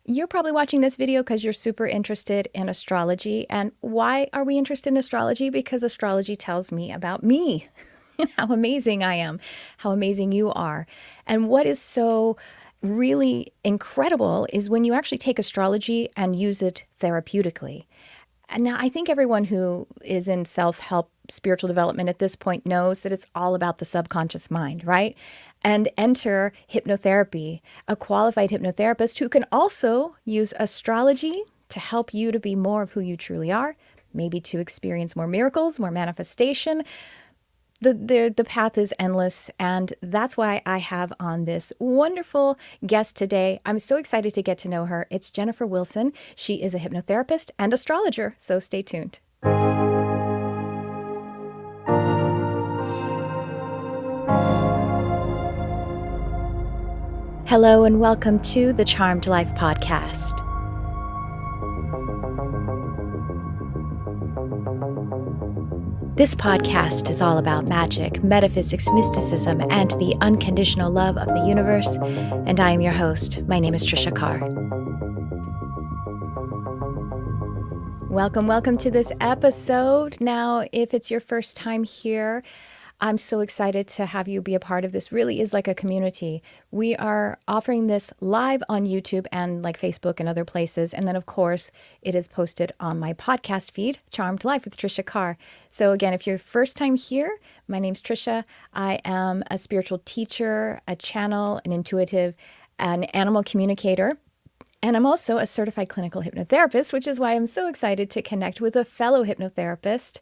You're probably watching this video because you're super interested in astrology. And why are we interested in astrology? Because astrology tells me about me, how amazing I am, how amazing you are. And what is so really incredible is when you actually take astrology and use it therapeutically. And now I think everyone who is in self-help spiritual development at this point knows that it's all about the subconscious mind, right? And enter hypnotherapy, a qualified hypnotherapist who can also use astrology to help you to be more of who you truly are, maybe to experience more miracles, more manifestation. The path is endless, and that's why I have on this wonderful guest today. I'm so excited to get to know her. It's Jennifer Wilson. She is a hypnotherapist and astrologer, so stay tuned. Hello, and welcome to the Charmed Life podcast. This podcast is all about magic, metaphysics, mysticism, and the unconditional love of the universe. And I am your host. My name is Tricia Carr. Welcome to this episode. Now, if it's your first time here, I'm so excited to have you be a part of this. Really is like a community. We are offering this live on YouTube and like Facebook and other places. And then, of course, it is posted on my podcast feed, Charmed Life with Tricia Carr. So again, if you're first time here, my name's Tricia. I am a spiritual teacher, a channel, an intuitive, an animal communicator. And I'm also a certified clinical hypnotherapist, which is why I'm so excited to connect with a fellow hypnotherapist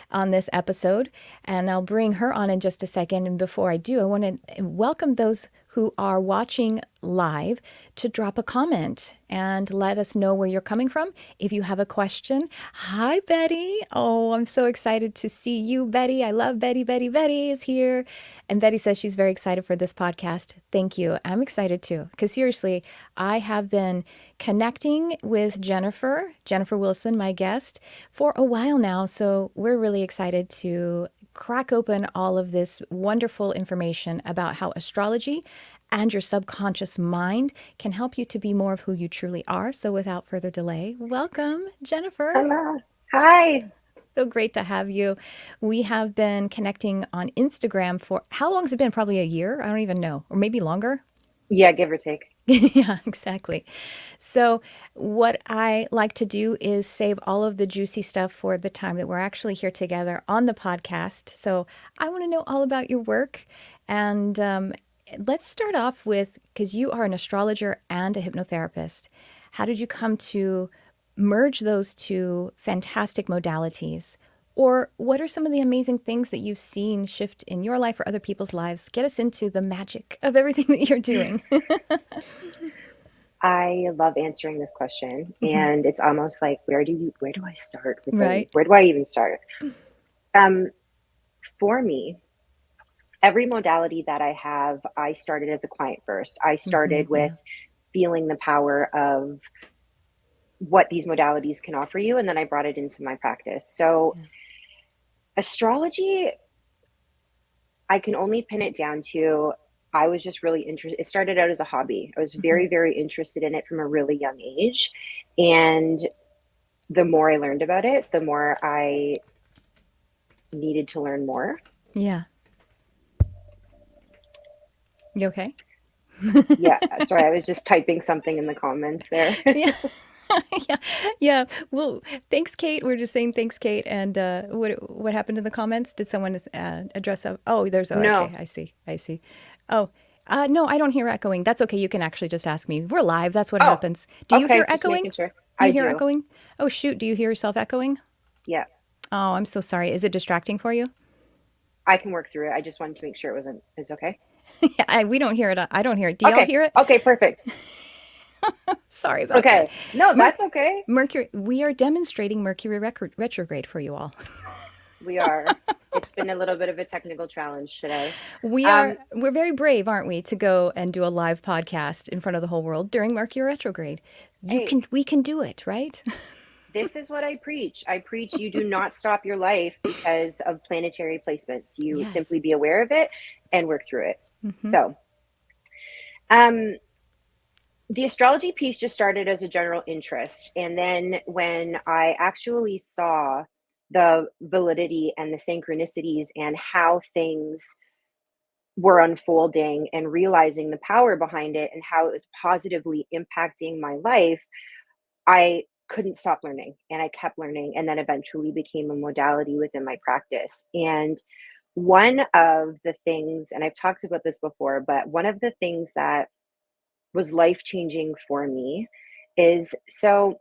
on this episode. And I'll bring her on in just a second. And before I do, I want to welcome those who are watching live to drop a comment and let us know where you're coming from. If you have a question, hi, Betty. Oh, I'm so excited to see you, Betty. I love Betty. Betty is here. And Betty says she's very excited for this podcast. Thank you. I'm excited too, because seriously, I have been connecting with Jennifer Wilson, my guest, for a while now. So we're really excited to crack open all of this wonderful information about how astrology and your subconscious mind can help you to be more of who you truly are. So without further delay, welcome, Jennifer. Hello. Hi. So great to have you. We have been connecting on Instagram for how long has it been? Probably a year. I don't even know, or maybe longer. Yeah, give or take. Yeah, exactly. So, what I like to do is save all of the juicy stuff for the time that we're actually here together on the podcast. So, I want to know all about your work. And let's start off with because you are an astrologer and a hypnotherapist. How did you come to merge those two fantastic modalities? Or what are some of the amazing things that you've seen shift in your life or other people's lives? Get us into the magic of everything that you're doing. I love answering this question, Mhm. and it's almost like where do I start with Right. where do I even start? Um, for me, every modality that I have, I started as a client first. I started with Yeah. feeling the power of what these modalities can offer you, and then I brought it into my practice. So, Yeah. astrology, I can only pin it down to I was just really interested. It started out as a hobby. I was Mhm. very interested in it from a really young age. And the more I learned about it, the more I needed to learn more. Yeah. You okay? Yeah. Sorry, I was just typing something in the comments there. Yeah. Yeah. Yeah. Well, thanks, Kate. We're just saying thanks, Kate. And what happened in the comments? Did someone address a oh, there's oh, okay. No. I see. Oh, no, I don't hear echoing. That's okay. You can actually just ask me. We're live. That's what Oh, happens. Do you hear okay. Just echoing? making sure. Do you I hear do. echoing? Oh, shoot. Do you hear yourself echoing? Yeah. Oh, I'm so sorry. Is it distracting for you? I can work through it. I just wanted to make sure it's okay. Yeah, we don't hear it. I don't hear it. Do y'all Okay. hear it? Okay. Perfect. Sorry about that. Okay. No, Mer- that's okay. Mercury, we are demonstrating Mercury retrograde for you all. We are. It's been a little bit of a technical challenge today. We're Um, very brave, aren't we, to go and do a live podcast in front of the whole world during Mercury retrograde. hey, We can do it, right? this is what I preach. I preach you do not stop your life because of planetary placements. You Yes. simply be aware of it and work through it. Hmm. So, um, The astrology piece just started as a general interest. And then when I actually saw the validity and the synchronicities and how things were unfolding and realizing the power behind it and how it was positively impacting my life, I couldn't stop learning and I kept learning and then eventually became a modality within my practice. And one of the things, and I've talked about this before, but one of the things that was life changing for me is, so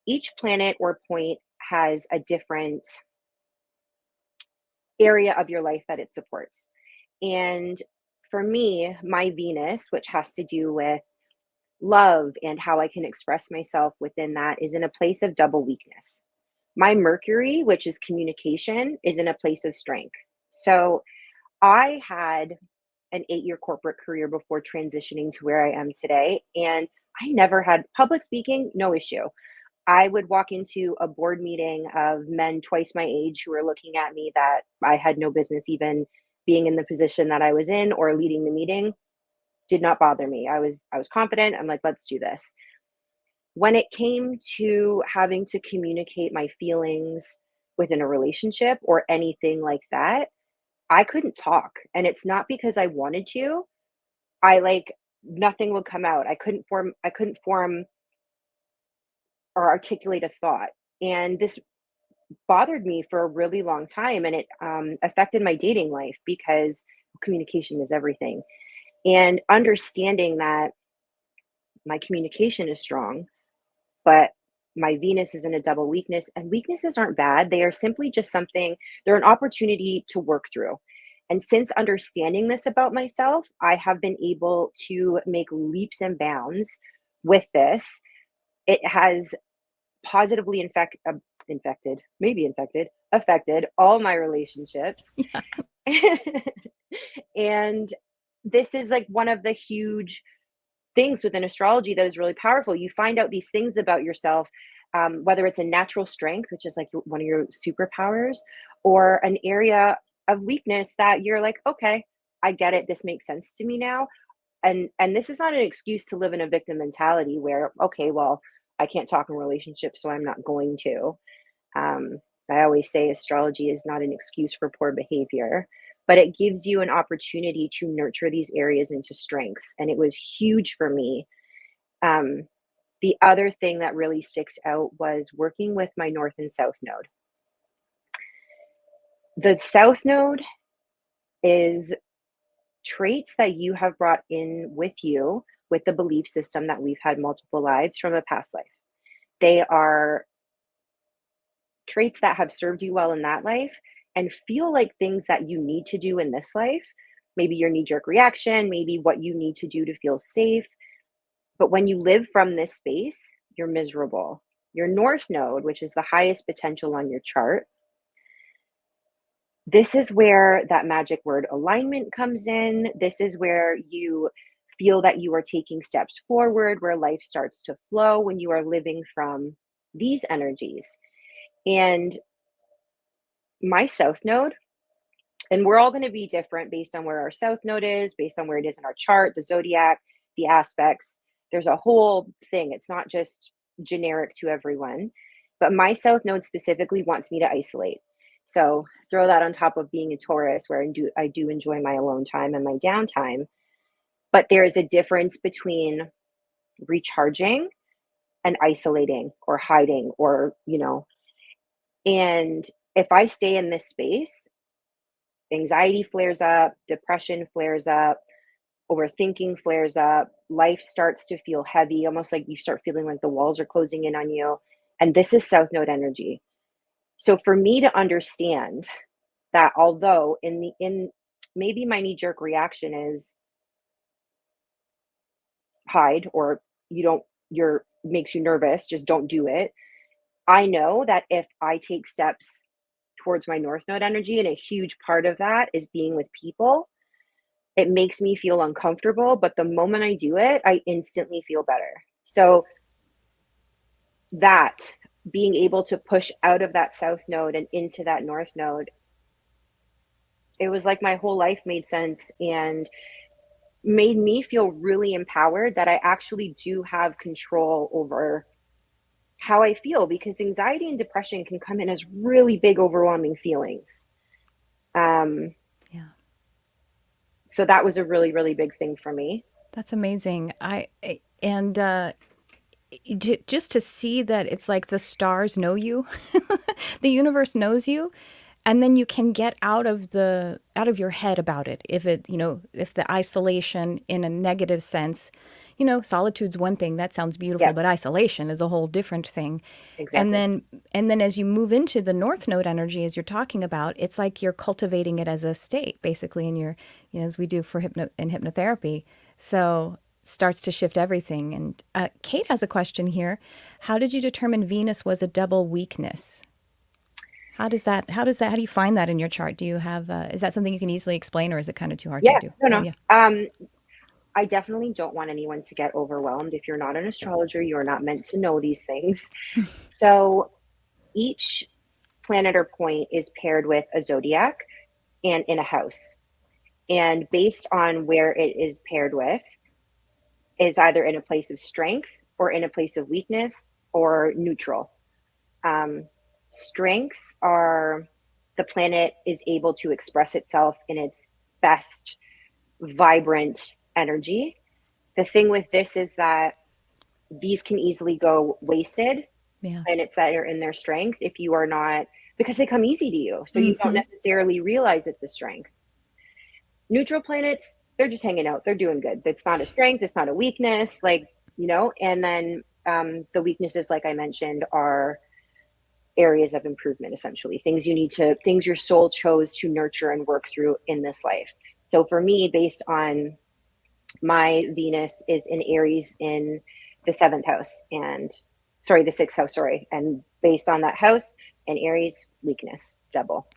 each planet or point has a different area of your life that it supports. And for me, my Venus, which has to do with love and how I can express myself within that, is in a place of double weakness. My Mercury, which is communication, is in a place of strength. So I had an 8-year corporate career before transitioning to where I am today. And I never had public speaking, no issue. I would walk into a board meeting of men twice my age who were looking at me that I had no business even being in the position that I was in or leading the meeting. Did not bother me. I was confident. I'm like, let's do this. When it came to having to communicate my feelings within a relationship or anything like that, I couldn't talk. And it's not because I wanted to. I like nothing would come out. I couldn't form or articulate a thought. And this bothered me for a really long time, and it affected my dating life because communication is everything. And understanding that my communication is strong, but my Venus is in a double weakness, and weaknesses aren't bad. They are simply just something, they're an opportunity to work through. And since understanding this about myself, I have been able to make leaps and bounds with this. It has positively affected all my relationships. Yeah. And this is like one of the huge things within astrology that is really powerful. You find out these things about yourself, whether it's a natural strength, which is like one of your superpowers, or an area of weakness that you're like, okay, I get it. This makes sense to me now. And this is not an excuse to live in a victim mentality where, okay, well, I can't talk in relationships, so I'm not going to. Um, I always say astrology is not an excuse for poor behavior, but it gives you an opportunity to nurture these areas into strengths. And it was huge for me. Um, the other thing that really sticks out was working with my North and South node. The South node is traits that you have brought in with you with the belief system that we've had multiple lives from a past life. They are traits that have served you well in that life and feel like things that you need to do in this life. Maybe your knee jerk reaction, maybe what you need to do to feel safe. But when you live from this space, you're miserable. Your North Node, which is the highest potential on your chart, this is where that magic word alignment comes in. This is where you feel that you are taking steps forward, where life starts to flow when you are living from these energies. And my South Node, and we're all going to be different based on where our South Node is, based on where it is in our chart, the zodiac, the aspects. There's a whole thing. It's not just generic to everyone. But my South Node specifically wants me to isolate. So throw that on top of being a Taurus, where I do enjoy my alone time and my downtime. But there is a difference between recharging and isolating or hiding or. And if I stay in this space, anxiety flares up, depression flares up, overthinking flares up, life starts to feel heavy, almost like you start feeling like the walls are closing in on you. And this is South Node energy. So for me to understand that, although in maybe my knee jerk reaction is hide, or you don't, you're makes you nervous, just don't do it. I know that if I take steps towards my North Node energy, and a huge part of that is being with people, it makes me feel uncomfortable, but the moment I do it, I instantly feel better. So that, being able to push out of that South Node and into that North Node, it was like my whole life made sense. And made me feel really empowered that I actually do have control over how I feel, because anxiety and depression can come in as really big, overwhelming feelings. Um, Yeah. so that was a really, really big thing for me. That's amazing. And just to see that it's like the stars know you, the universe knows you, and then you can get out of your head about it. If it, if the isolation in a negative sense, solitude's one thing that sounds beautiful, Yep, but isolation is a whole different thing. And exactly. then and then as you move into the north node energy, as you're talking about, it's like you're cultivating it as a state, basically, in your, as we do for in hypnotherapy. So starts to shift everything. And Kate has a question here. How did you determine Venus was a double weakness? How do you find that in your chart? Do you have, is that something you can easily explain, or is it kind of too hard to Yeah, do? no, Oh, no. yeah. I definitely don't want anyone to get overwhelmed. If you're not an astrologer, you're not meant to know these things. So each planet or point is paired with a zodiac and in a house. And based on where it is paired with, is either in a place of strength or in a place of weakness or neutral. Um, Strengths are the planet is able to express itself in its best, vibrant energy. The thing with this is that these can easily go wasted, Yeah. planets that are in their strength, if you are not, because they come easy to you. So you don't Mm-hmm. necessarily realize it's a strength. Neutral planets, they're just hanging out. They're doing good. It's not a strength. It's not a weakness. And then the weaknesses, like I mentioned, are areas of improvement, essentially things your soul chose to nurture and work through in this life. So for me, based on my Venus is in Aries in the seventh house, and sorry, the sixth house, sorry. And based on that house and Aries, weakness, double.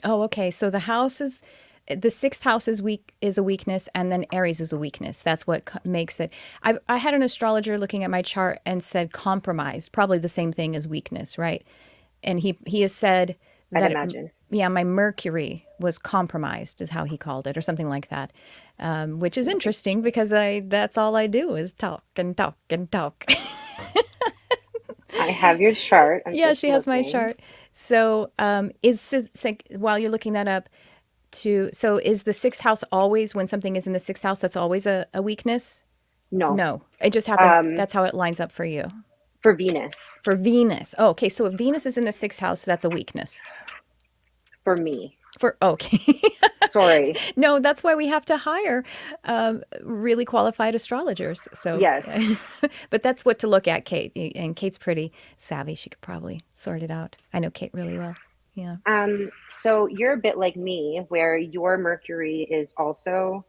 Oh, okay. So the sixth house is a weakness, and then Aries is a weakness. That's what makes it. I had an astrologer looking at my chart and said compromised, probably the same thing as weakness, right? And he has said I'd that imagine. yeah, my Mercury was compromised, is how he called it, or something like that, which is interesting because I that's all I do is talk and talk and talk. I have your chart. I'm Yeah, just she has my looking. chart. So, while you're looking that up, so is the sixth house always when something is in the sixth house? That's always a weakness. No. No, it just happens. Um, That's how it lines up for you. for Venus, For Venus, oh, okay. So if Venus is in the sixth house, that's a weakness. for me. For okay, Sorry. no, that's why we have to hire really qualified astrologers. So, Yes. but that's what to look at, Kate. And Kate's pretty savvy. She could probably sort it out. I know Kate really well. Yeah. So you're a bit like me, where your Mercury is also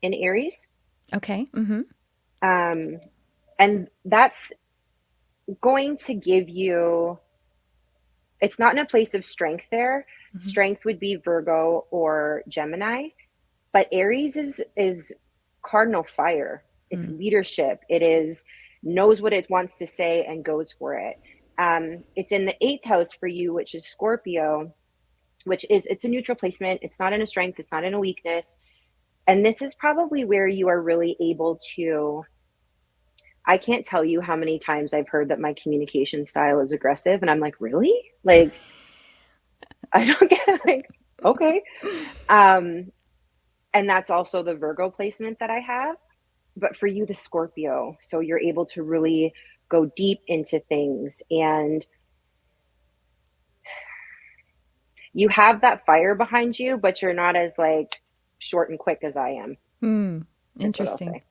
in Aries. Okay. Mm-hmm. Um, and that's going to give you, it's not in a place of strength there. Mm-hmm. Strength would be Virgo or Gemini, but Aries is cardinal fire. It's Mm. leadership. It is knows what it wants to say and goes for it. It's in the eighth house for you, which is Scorpio, which is it's a neutral placement. It's not in a strength. It's not in a weakness. And this is probably where you are really able to. I can't tell you how many times I've heard that my communication style is aggressive, and I'm like, really? Like, I don't get like, okay. Um, and that's also the Virgo placement that I have. But for you, the Scorpio, so you're able to really go deep into things, and you have that fire behind you, but you're not as like short and quick as I am, Hmm. is what I'll Interesting. say.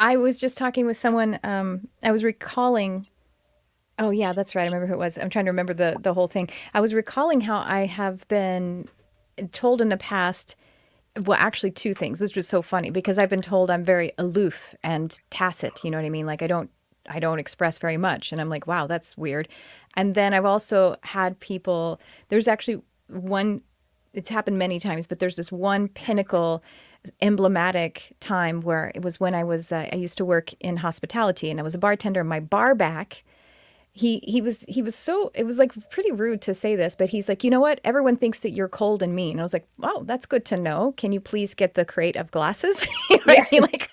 I was just talking with someone. I was recalling. Oh yeah, that's right. I remember who it was. I'm trying to remember the whole thing. I was recalling how I have been told in the past. Well, actually, two things. This was so funny because I've been told I'm very aloof and tacit. You know what I mean? Like I don't express very much, and I'm like, wow, that's weird. And then I've also had people. There's actually one. It's happened many times, but there's this one pinnacle emblematic time where it was when I used to work in hospitality and I was a bartender. My bar back he was so, it was like pretty rude to say this, but he's like, you know what? Everyone thinks that you're cold and mean. I was like, oh, that's good to know. Can you please get the crate of glasses? You know what I Yeah. mean? Like,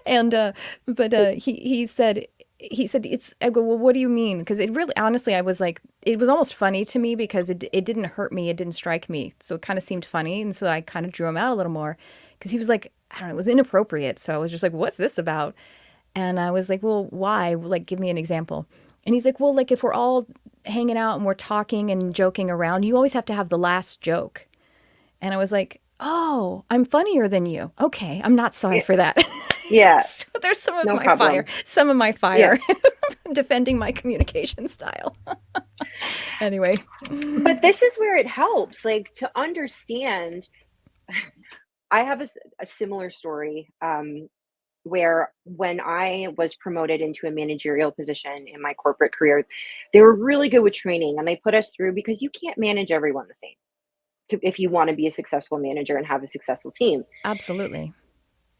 and but he said it's, I go, well, what do you mean? Because it really, honestly, I was like, it was almost funny to me because it didn't hurt me, it didn't strike me, so it kind of seemed funny, and so I kind of drew him out a little more because he was like, I don't know, it was inappropriate. So I was just like, what's this about? And I was like, well, why? Like, give me an example. And he's like, well, like if we're all hanging out and we're talking and joking around, you always have to have the last joke. And I was like, oh, I'm funnier than you. Okay, I'm not sorry Yeah. for that. Yeah. So there's No problem. some of my Yeah. fire defending my communication style. Anyway. But this is where it helps, like, to understand. I have a similar story, where when I was promoted into a managerial position in my corporate career, they were really good with training and they put us through because you can't manage everyone the same if you want to be a successful manager and have a successful team. Absolutely.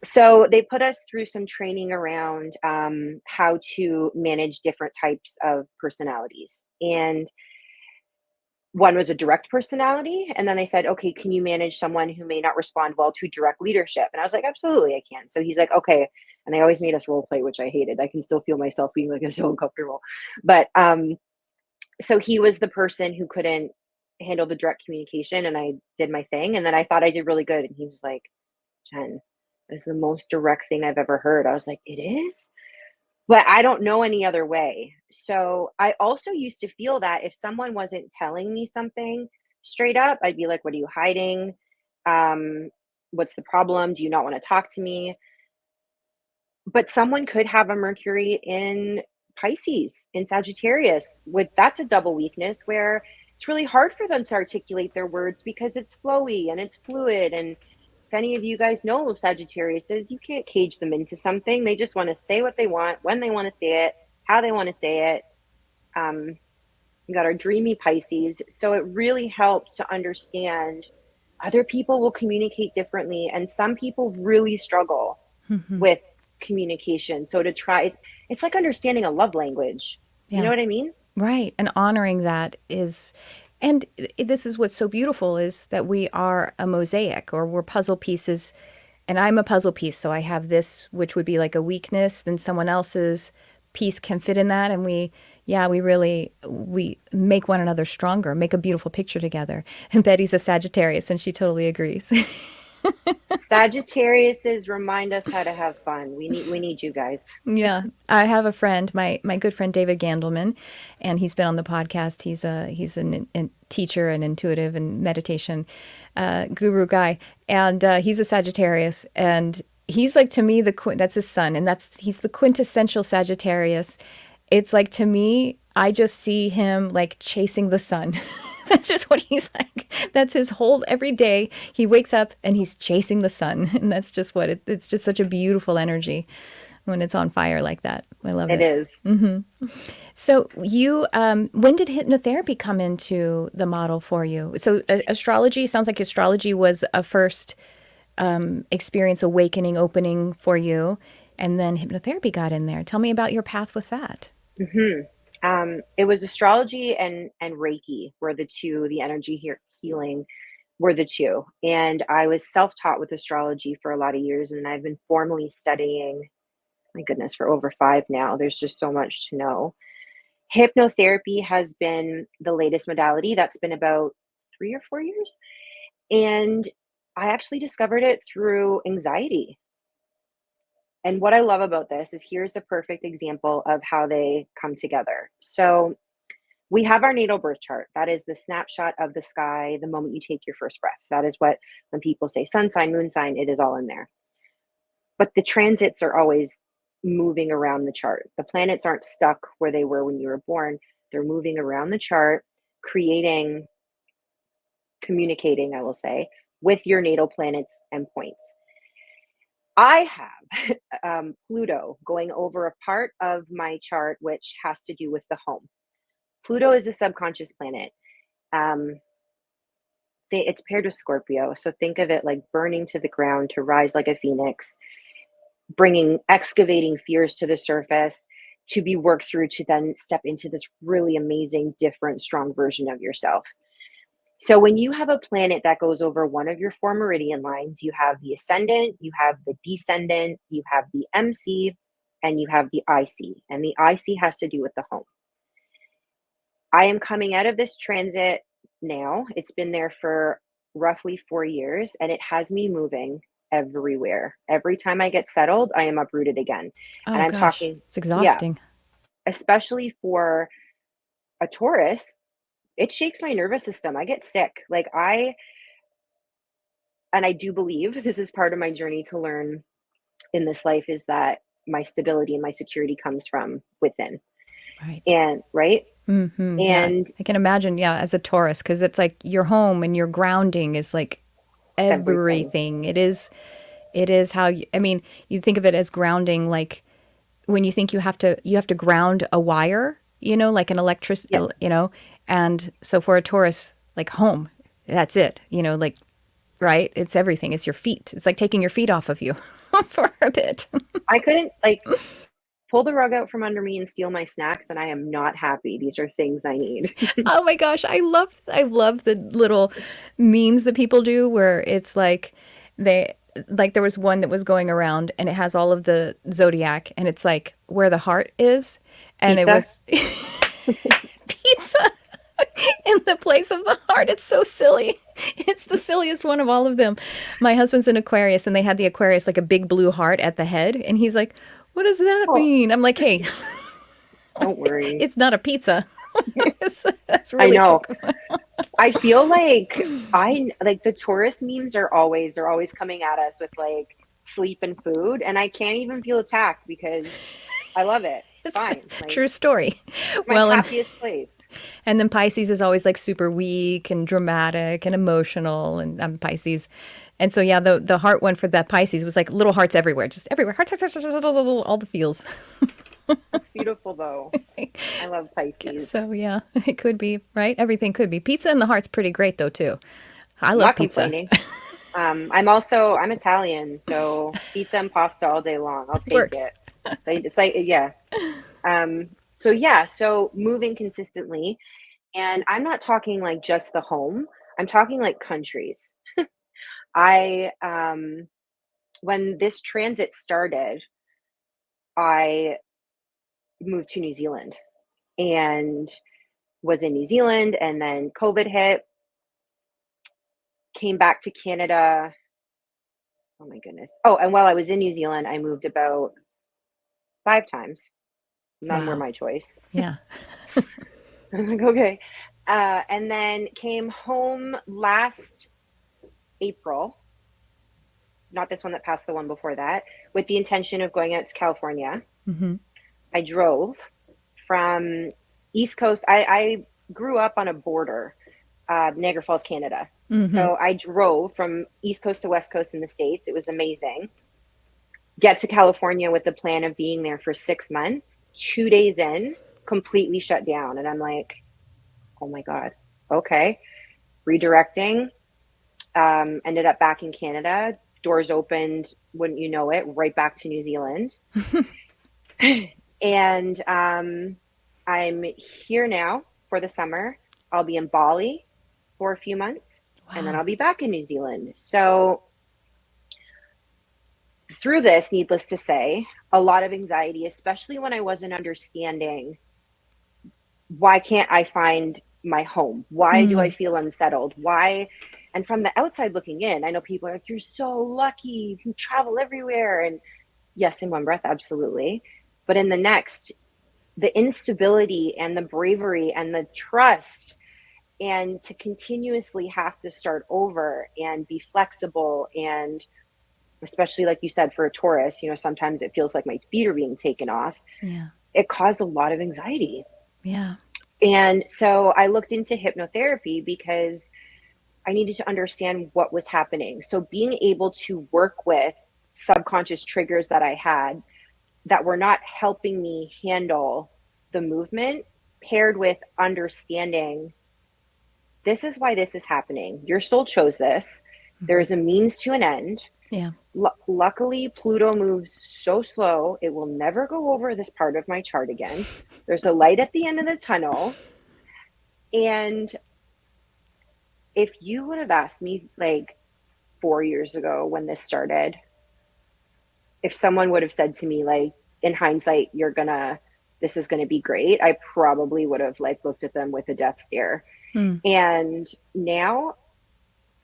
So they put us through some training around how to manage different types of personalities. And one was a direct personality. And then they said, okay, can you manage someone who may not respond well to direct leadership? And I was like, absolutely, I can. So he's like, okay. And they always made us role play, which I hated. I can still feel myself being like so uncomfortable. But so he was the person who couldn't handle the direct communication. And I did my thing. And then I thought I did really good. And he was like, Jen, that's the most direct thing I've ever heard. I was like, it is? But I don't know any other way. So I also used to feel that if someone wasn't telling me something straight up, I'd be like, what are you hiding? Um, what's the problem? Do you not want to talk to me? But someone could have a Mercury in Pisces, in Sagittarius. With that's a double weakness where it's really hard for them to articulate their words because it's flowy and it's fluid. And if any of you guys know Sagittarius is, you can't cage them into something. They just want to say what they want, when they want to say it, how they want to say it. Um, we got our dreamy Pisces. So it really helps to understand other people will communicate differently. And some people really struggle with communication. So to try, it's like understanding a love language. You know Yeah. what I mean? Right. And honoring that is, and this is what's so beautiful is that we are a mosaic, or we're puzzle pieces. And I'm a puzzle piece. So I have this, which would be like a weakness, then someone else's piece can fit in that. And yeah, we make one another stronger, make a beautiful picture together. And Betty's a Sagittarius and she totally agrees. Sagittariuses remind us how to have fun. We need you guys. Yeah, I have a friend, my good friend David Gandelman, and he's been on the podcast. He's a teacher and intuitive and meditation guru guy, and he's a Sagittarius, and he's like to me that's his son, and he's the quintessential Sagittarius. It's like to me, I just see him like chasing the sun. That's just what he's like. That's his whole every day. He wakes up and he's chasing the sun, and that's just it's just such a beautiful energy when it's on fire like that. I love It it. is. So when did hypnotherapy come into the model for you? So astrology, sounds like astrology was a first experience, awakening, opening for you, and then hypnotherapy got in there. Tell me about your path with that. hmm it was astrology and Reiki were the two, the energy healing were the two. And I was self-taught with astrology for a lot of years, and I've been formally studying, my goodness, for over 5 now. There's just so much to know. Hypnotherapy has been the latest modality that's been about 3 or 4 years, and I actually discovered it through anxiety. And what I love about this is here's a perfect example of how they come together. So we have our natal birth chart. That is the snapshot of the sky the moment you take your first breath. That is what, when people say sun sign, moon sign, it is all in there. But the transits are always moving around the chart. The planets aren't stuck where they were when you were born. They're moving around the chart, creating, communicating, I will say, with your natal planets and points. I have Pluto going over a part of my chart, which has to do with the home. Pluto is a subconscious planet. Um, it's paired with Scorpio. So think of it like burning to the ground to rise like a phoenix, bringing, excavating fears to the surface, to be worked through to then step into this really amazing, different, strong version of yourself. So when you have a planet that goes over one of your four meridian lines, you have the ascendant, you have the descendant, you have the MC, and you have the IC. And the IC has to do with the home. I am coming out of this transit now. It's been there for roughly 4 years, and it has me moving everywhere. Every time I get settled, I am uprooted again. And Oh I'm gosh, talking, it's yeah, exhausting. especially for a Taurus, it shakes my nervous system. I get sick. And I do believe this is part of my journey to learn in this life is that my stability and my security comes from within. Right. And right. Yeah, And I can imagine. Yeah, as a Taurus, because it's like your home and your grounding is like everything. everything. It is. It is how you. I mean, you think of it as grounding, like when you think you have to ground a wire. Like an electric. Yep. And so for a Taurus, like home, that's it. Like right. It's everything. It's your feet. It's like taking your feet off of you for a bit. I couldn't pull the rug out from under me and steal my snacks, and I am not happy. These are things I need. Oh my gosh, I love the little memes that people do where it's like they like there was one that was going around and it has all of the zodiac and it's like where the heart is and it Pizza. was pizza in the place of the heart. It's so silly. It's the silliest one of all of them. My husband's an Aquarius and they had the Aquarius like a big blue heart at the head and he's like, "What does that Oh, mean?" I'm like, "Hey, don't worry. it's not a pizza." That's I really know. poke. I feel like I like the tourist memes they're always coming at us with like sleep and food, and I can't even feel attacked because I love it. It's It's the fine. Like true story. it's my Well, and happiest place. and then Pisces is always like super weak and dramatic and emotional, and I'm Pisces, and so yeah, the heart one for that Pisces was like little hearts everywhere, just everywhere, hearts, all the feels. It's beautiful though. I love Pisces. So yeah, it could be right. Everything could be pizza, and the heart's pretty great though too. I I'm love not pizza. complaining. I'm Italian, so pizza and pasta all day long. I'll take Works. it. It's like yeah. Um, so moving consistently, and I'm not talking like just the home. I'm talking like countries. I When this transit started, I moved to New Zealand and was in New Zealand, and then COVID hit, came back to Canada. Oh my goodness. Oh, and while I was in New Zealand, I moved about 5 times. None were Wow. my choice. Yeah. I'm like, okay. And then came home last April, not this one that passed, the one before that, with the intention of going out to California. Mm-hmm. I drove from East Coast. I grew up on a border, Niagara Falls, Canada. Mm-hmm. So I drove from East Coast to West Coast in the States. It was amazing. Get to California with the plan of being there for 6 months. 2 days in, completely shut down. And I'm like, oh my God, okay. Redirecting, ended up back in Canada. Doors opened, wouldn't you know it, right back to New Zealand. And I'm here now for the summer. I'll be in Bali for a few months, and then Wow. I'll be back in New Zealand. So, through this, needless to say, a lot of anxiety, especially when I wasn't understanding why can't I find my home? Why do I Mm. feel unsettled? Why? And from the outside looking in, I know people are like, you're so lucky. You can travel everywhere. And yes, in one breath, absolutely. But in the next, the instability and the bravery and the trust, and to continuously have to start over and be flexible, and especially like you said, for a Taurus, sometimes it feels like my feet are being taken off. Yeah. It caused a lot of anxiety. Yeah. And so I looked into hypnotherapy because I needed to understand what was happening. So being able to work with subconscious triggers that I had that were not helping me handle the movement, paired with understanding this is why this is happening. Your soul chose this. There Mm-hmm. is a means to an end. Yeah. Luckily, Pluto moves so slow, it will never go over this part of my chart again. There's a light at the end of the tunnel. And if you would have asked me like 4 years ago when this started, if someone would have said to me, like, in hindsight, this is gonna be great, I probably would have like looked at them with a death stare. Hmm. And now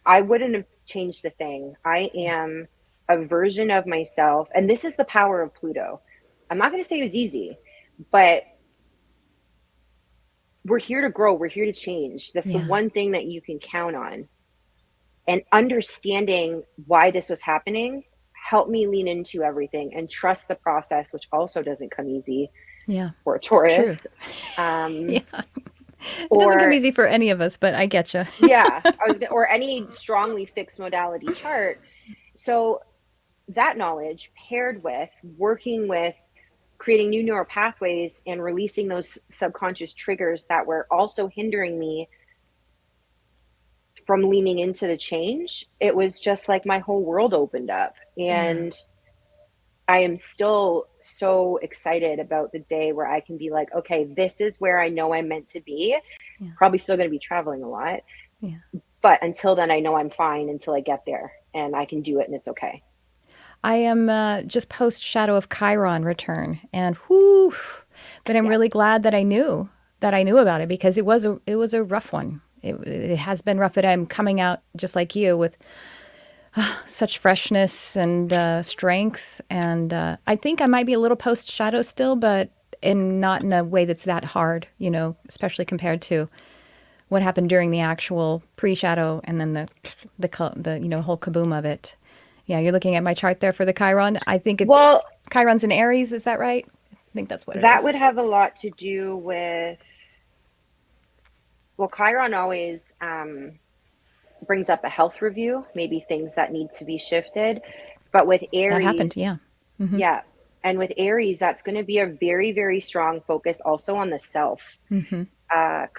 I wouldn't have changed a thing. I Yeah. am a version of myself, and this is the power of Pluto. I'm not going to say it was easy, but we're here to grow. We're here to change. That's the Yeah. one thing that you can count on. And understanding why this was happening helped me lean into everything and trust the process, which also doesn't come easy Yeah. for a It's true. Taurus. Um, Yeah. It doesn't come or easy for any of us, but I get you. yeah, or any strongly fixed modality chart. So that knowledge paired with working with creating new neural pathways and releasing those subconscious triggers that were also hindering me from leaning into the change, it was just like my whole world opened up. Yeah. And I am still so excited about the day where I can be like, okay, this is where I know I'm meant to be. Yeah. Probably still going to be traveling a lot. Yeah. But until then, I know I'm fine until I get there and I can do it and it's okay. I am just post Shadow of Chiron return, and whoo, but I'm Yeah. really glad that I knew about it because it was a rough one. It has been rough, but I'm coming out just like you with such freshness and strength, and I think I might be a little post Shadow still, but not in a way that's that hard, especially compared to what happened during the actual pre-shadow and then the whole kaboom of it. Yeah, you're looking at my chart there for the Chiron. I think it's Well, Chiron's in Aries. Is that right? I think that's what it that is. would have a lot to do with, well, Chiron always brings up a health review, maybe things that need to be shifted. But with That happened. Aries, Yeah. Mm-hmm. yeah. And with Aries, that's going to be a very, very strong focus also on the self. Mm-hmm.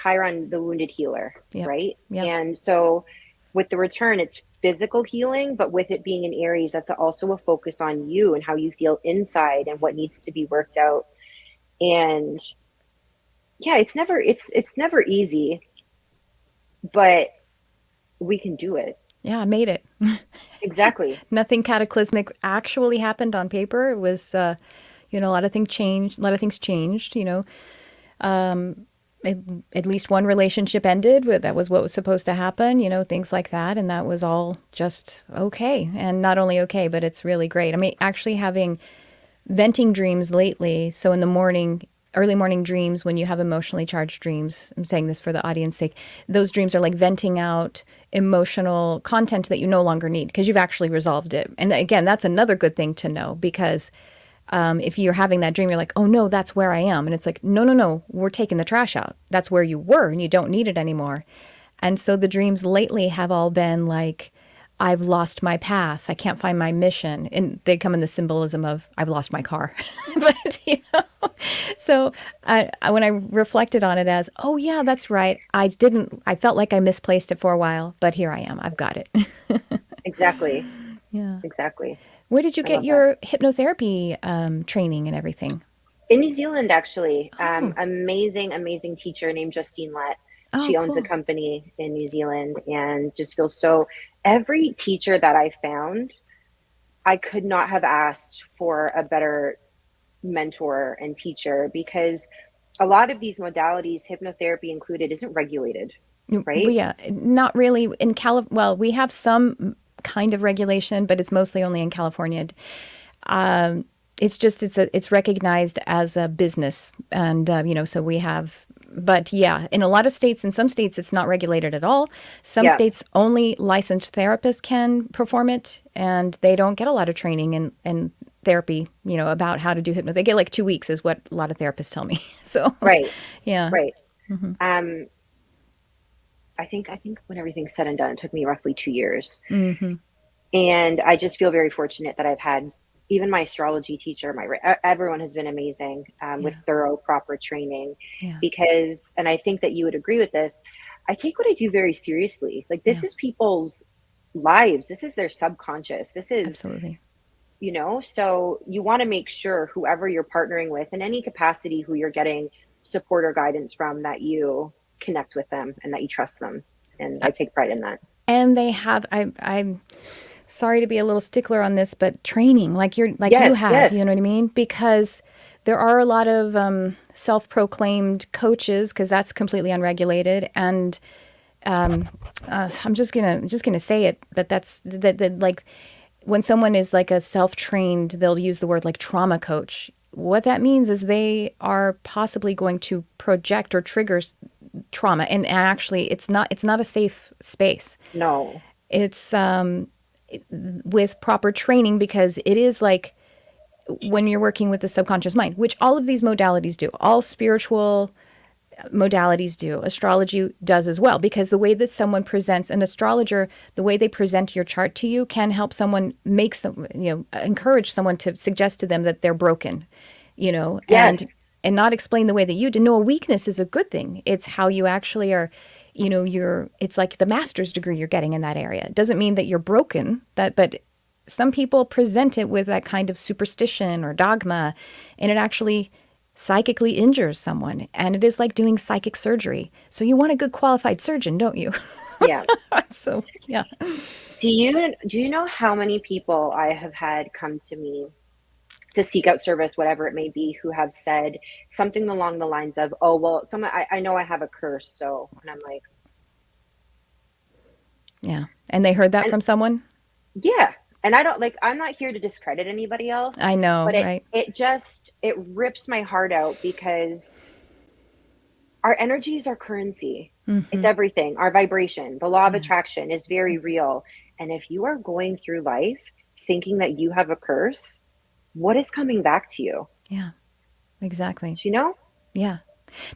Chiron, the wounded healer, Yep. right? Yep. And so with the return, it's physical healing, but with it being in Aries, that's also a focus on you and how you feel inside and what needs to be worked out. And yeah, it's never easy, but we can do it. Yeah, I made it. Exactly. Nothing cataclysmic actually happened on paper. It was, a lot of things changed. A lot of things changed. At, at least one relationship ended. That was what was supposed to happen. Things like that, and that was all just okay. And not only okay, but it's really great. I mean, actually having venting dreams lately. So in the morning, early morning dreams, when you have emotionally charged dreams, I'm saying this for the audience sake, those dreams are like venting out emotional content that you no longer need because you've actually resolved it. And again, that's another good thing to know because if you're having that dream, you're like, oh no, that's where I am. And it's like, no, no, no, we're taking the trash out. That's where you were and you don't need it anymore. And so the dreams lately have all been like, I've lost my path. I can't find my mission. And they come in the symbolism of I've lost my car. But, so when I reflected on it as, oh, yeah, that's right. I felt like I misplaced it for a while, but here I am. I've got it. Exactly. Yeah. Exactly. Where did you I get love that. your hypnotherapy training and everything? In New Zealand, actually, Oh, amazing, amazing teacher named Justine Lett. oh, She owns a cool. company in New Zealand and just feels so. Every teacher that I found, I could not have asked for a better mentor and teacher because a lot of these modalities, hypnotherapy included, isn't regulated, Well, right? yeah, not really in Well, we have some kind of regulation, but it's mostly only in California. It's recognized as a business, and so we have. But yeah, in a lot of states, in some states, it's not regulated at all. Some Yeah, states only licensed therapists can perform it, and they don't get a lot of training in therapy. About how to do hypno. They get like 2 weeks, is what a lot of therapists tell me. So, right, yeah. right. Um, I think when everything's said and done, it took me roughly 2 years. Mm-hmm. And I just feel very fortunate that I've had even my astrology teacher, everyone has been amazing with Yeah. thorough, proper training. Yeah. Because, and I think that you would agree with this, I take what I do very seriously. Like, Yeah. this is people's lives. This is their subconscious. This is, Absolutely. so you want to make sure whoever you're partnering with in any capacity, who you're getting support or guidance from, that you connect with them and that you trust them. And I take pride in that. And they have, I'm sorry to be a little stickler on this, but training like you Yes, have, you yes. know what I mean? Because there are a lot of self-proclaimed coaches, because that's completely unregulated, and I'm just gonna say it, but that's that like when someone is like a self-trained, they'll use the word like trauma coach. What that means is they are possibly going to project or trigger trauma, and actually, it's not a safe space. No. It's with proper training, because it is like when you're working with the subconscious mind, which all of these modalities do, all spiritual modalities do, astrology does as well, because the way that someone presents an astrologer, the way they present your chart to you can help someone make some, encourage someone to suggest to them that they're broken, Yes. and not explain the way that you did. No, a weakness is a good thing. It's how you actually are, it's like the master's degree you're getting in that area. It doesn't mean that you're broken, but some people present it with that kind of superstition or dogma, and it actually psychically injures someone. And it is like doing psychic surgery. So you want a good qualified surgeon, don't you? Yeah. So, yeah. Do you know how many people I have had come to me to seek out service, whatever it may be, who have said something along the lines of, "Oh, well, I know I have a curse," so, and I'm like, Yeah. And they heard that and from someone? yeah, and I don't like. I'm not here to discredit anybody else, I know, but it right? it just it rips my heart out, because our energy is our currency. It's everything. Our vibration, the law of Yeah. attraction is very real. And if you are going through life thinking that you have a curse, what is coming back to you? Yeah. Exactly. Do you know? Yeah.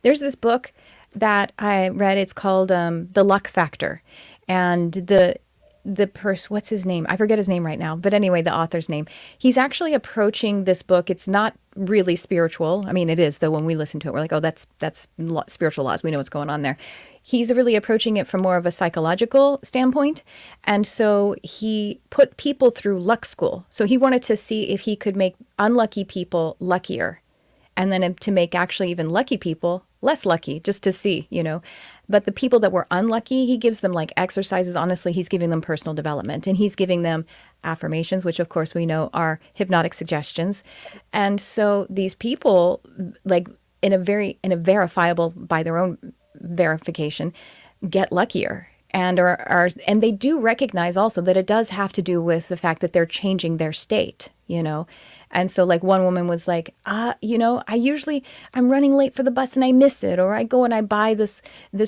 There's this book that I read. It's called The Luck Factor, and the person, what's his name? I forget his name right now. But anyway, the author's name. He's actually approaching this book. It's not really spiritual. I mean, it is, though. When we listen to it, we're like, oh, that's spiritual laws. We know what's going on there. He's really approaching it from more of a psychological standpoint, and so he put people through luck school. So he wanted to see if he could make unlucky people luckier, and then to make actually even lucky people less lucky, just to see. But the people that were unlucky, he gives them like exercises. Honestly, he's giving them personal development, and he's giving them affirmations, which of course we know are hypnotic suggestions. And so these people, like in a verifiable, by their own verification, get luckier. And they do recognize also that it does have to do with the fact that they're changing their state. And so like one woman was like, I'm running late for the bus and I miss it, or I go and I buy this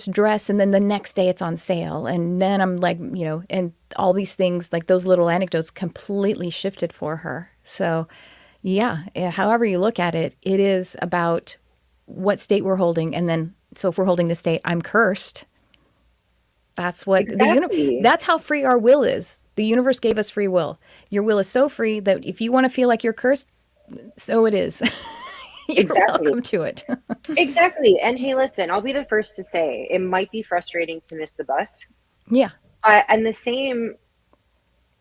dress and then the next day it's on sale, and then I'm like, and all these things, like those little anecdotes completely shifted for her. So yeah, however you look at it, it is about what state we're holding. And then, so if we're holding the state, I'm cursed. That's what Exactly. that's how free our will is. The universe gave us free will. Your will is so free that if you want to feel like you're cursed, so it is. You're Exactly. welcome to it. Exactly. And hey, listen, I'll be the first to say it might be frustrating to miss the bus. Yeah. But at the same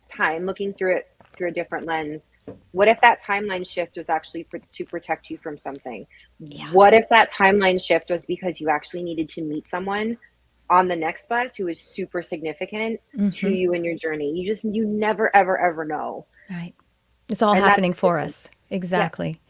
time, looking through it through a different lens, what if that timeline shift was actually to protect you from something? Yeah. What if that timeline shift was because you actually needed to meet someone on the next bus who is super significant to you in your journey? You never, ever, ever know. Right. It's all And that's happening the for thing. us. Yeah. Exactly.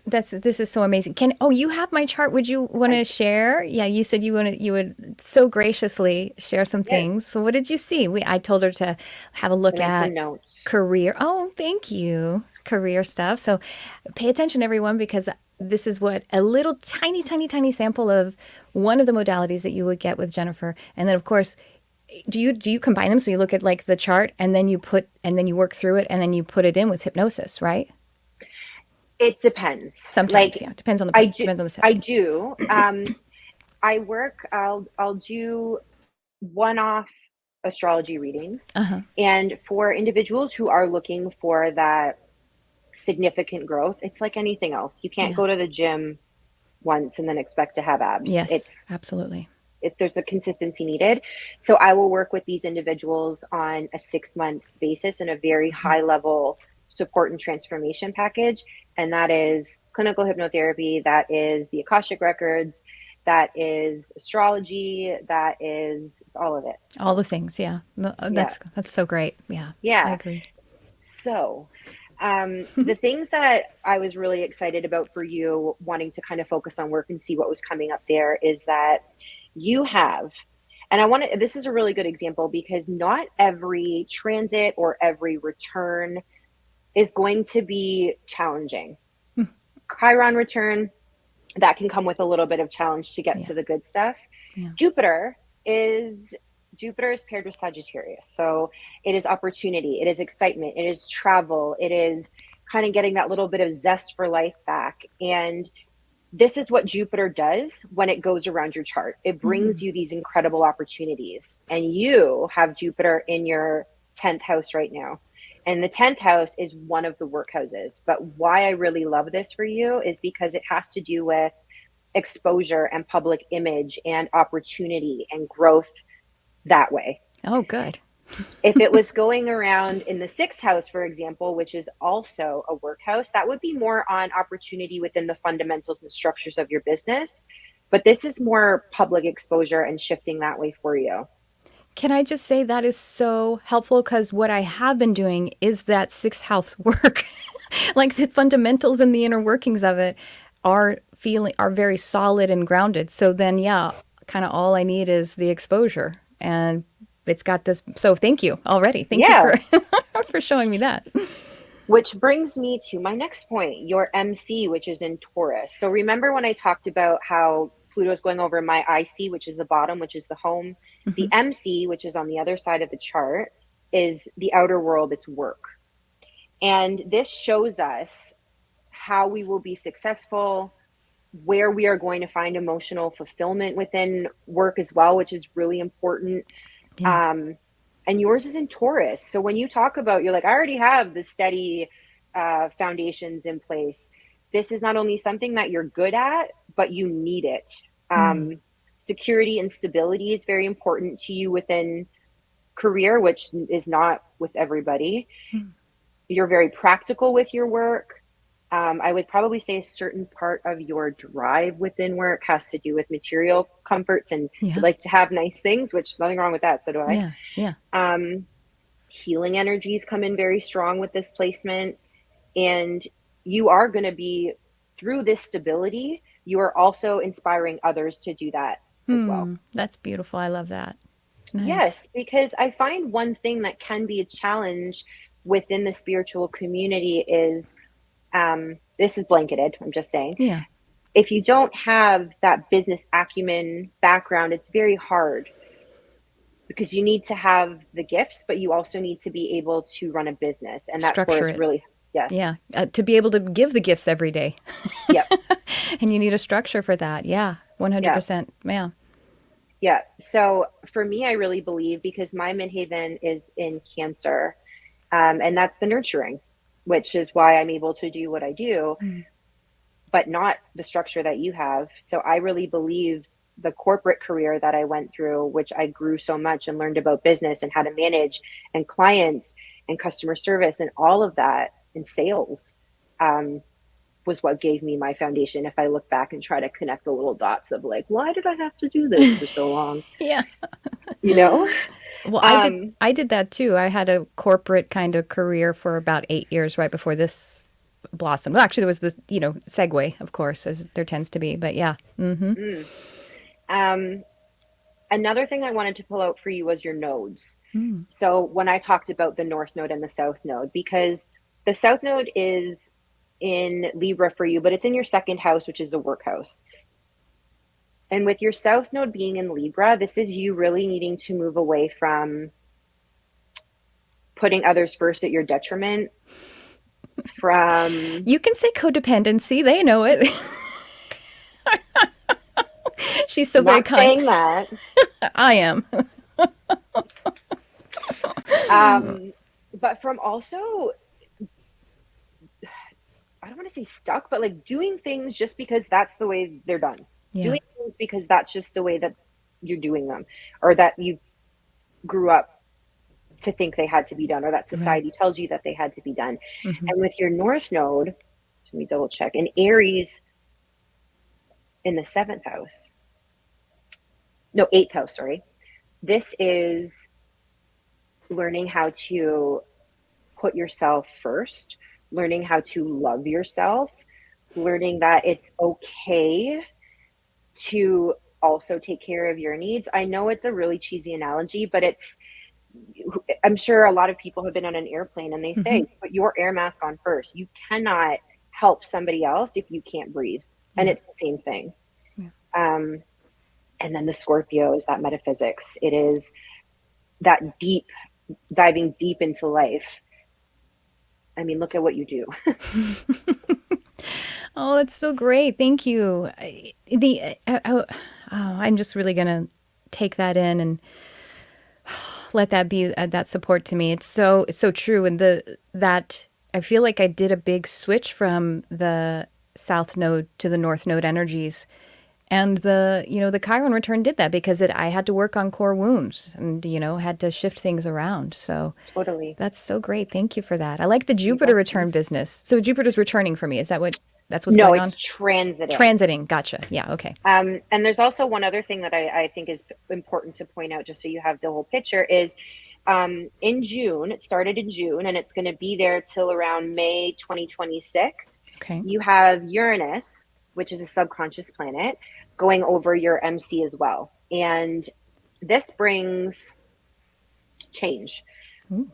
This is so amazing. You have my chart. Would you want I, to share? Yeah, you said you would so graciously share some yes. things. So what did you see? I told her to have a look I made some at notes. career. Oh, thank you. Career stuff. So pay attention, everyone, because this is what a little tiny, tiny, tiny sample of one of the modalities that you would get with Jennifer. And then, of course, do you combine them? So you look at like the chart, and then you work through it, and then you put it in with hypnosis, right? It depends. Sometimes, Like yeah. Depends on the I session. do. I'll do one-off astrology readings. Uh huh. And for individuals who are looking for that significant growth, it's like anything else. You can't Yeah. go to the gym once and then expect to have abs. Yes, It's absolutely. if there's a consistency needed. So I will work with these individuals on a 6-month basis in a very high level support and transformation package. And that is clinical hypnotherapy, that is the Akashic records, that is astrology, that is it's all of it. All So the things. Yeah. yeah. That's so great. Yeah. I Yeah. agree. So the things that I was really excited about for you wanting to kind of focus on work and see what was coming up there is that you have, and I want to, this is a really good example because not every transit or every return is going to be challenging. Chiron return, that can come with a little bit of challenge to get Yeah. to the good stuff. Yeah. Jupiter is Jupiter is paired with Sagittarius. So it is opportunity, it is excitement, it is travel, it is kind of getting that little bit of zest for life back. And this is what Jupiter does when it goes around your chart. It brings you these incredible opportunities. And you have Jupiter in your 10th house right now. And the 10th house is one of the work houses. But why I really love this for you is because it has to do with exposure and public image and opportunity and growth that way. Oh, good. If it was going around in the 6th house, for example, which is also a work house, that would be more on opportunity within the fundamentals and structures of your business. But this is more public exposure and shifting that way for you. Can I just say that is so helpful because what I have been doing is that sixth house work. Like the fundamentals and the inner workings of it are very solid and grounded. So then yeah, kind of all I need is the exposure and it's got this. So thank you already. Thank you Yeah. for for showing me that. Which brings me to my next point, your MC, which is in Taurus. So remember when I talked about how Pluto's going over my IC, which is the bottom, which is the home. The MC, which is on the other side of the chart, is the outer world, it's work. And this shows us how we will be successful, where we are going to find emotional fulfillment within work as well, which is really important. Yeah. And yours is in Taurus. So when you talk about, you're like, I already have the steady foundations in place. This is not only something that you're good at, but you need it. Security and stability is very important to you within career, which is not with everybody. You're very practical with your work. I would probably say a certain part of your drive within work has to do with material comforts and you Yeah. like to have nice things, which nothing wrong with that. So do I. Yeah. Yeah. Healing energies come in very strong with this placement. And you are going to be, through this stability, you are also inspiring others to do that as well. That's beautiful. I love that. Nice. Yes, because I find one thing that can be a challenge within the spiritual community is this is blanketed, I'm just saying. Yeah. If you don't have that business acumen background, it's very hard because you need to have the gifts, but you also need to be able to run a business. And that's where Structure it's it. really, yes. Yeah. To be able to give the gifts every day. Yep. And you need a structure for that. Yeah. Yeah. 100%. Yeah. Yeah. So for me, I really believe because my midhaven is in Cancer, and that's the nurturing, which is why I'm able to do what I do, but not the structure that you have. So I really believe the corporate career that I went through, which I grew so much and learned about business and how to manage and clients and customer service and all of that and sales, was what gave me my foundation. If I look back and try to connect the little dots of like, why did I have to do this for so long? Yeah. You know? Well, Um, I did that too. I had a corporate kind of career for about 8 years right before this blossomed. Well, actually, there was this, segue, of course, as there tends to be. But yeah. um, Another thing I wanted to pull out for you was your nodes. So when I talked about the North Node and the South Node, because the South Node is in Libra for you, but it's in your second house, which is the work house. And with your South Node being in Libra, this is you really needing to move away from putting others first at your detriment. From You can say codependency. They know it. She's so very not kind. saying that, I am. but from also, I don't want to say stuck, but like doing things just because that's the way they're done. Yeah. Doing things because that's just the way that you're doing them, or that you grew up to think they had to be done, or that Right. society tells you that they had to be done. Hmm. And with your North Node, let me double check, in Aries in the seventh house, no, eighth house, sorry. This is learning how to put yourself first, learning how to love yourself, learning that it's okay to also take care of your needs. I know it's a really cheesy analogy, but I'm sure a lot of people have been on an airplane and they Hmm. say, put your air mask on first. You cannot help somebody else if you can't breathe. And Yeah. it's the same thing. Yeah. Um, and then the Scorpio is that metaphysics. It is that deep, diving deep into life. I mean, look at what you do. Oh, that's so great. Thank you. I'm just really gonna take that in and let that be that support to me. It's so true, and the that I feel like I did a big switch from the South Node to the North Node energies, and the Chiron return did that because I had to work on core wounds and had to shift things around. So Totally. that's so great. Thank you for that. I like the You're Jupiter welcome. return business. So Jupiter's returning for me. Is that's what's No, going on? it's transiting. Transiting. Gotcha. Yeah. Okay. And there's also one other thing that I think is important to point out, just so you have the whole picture, is in June, it started in June, and it's going to be there till around May 2026. Okay. You have Uranus, which is a subconscious planet, going over your MC as well. And this brings change. Ooh.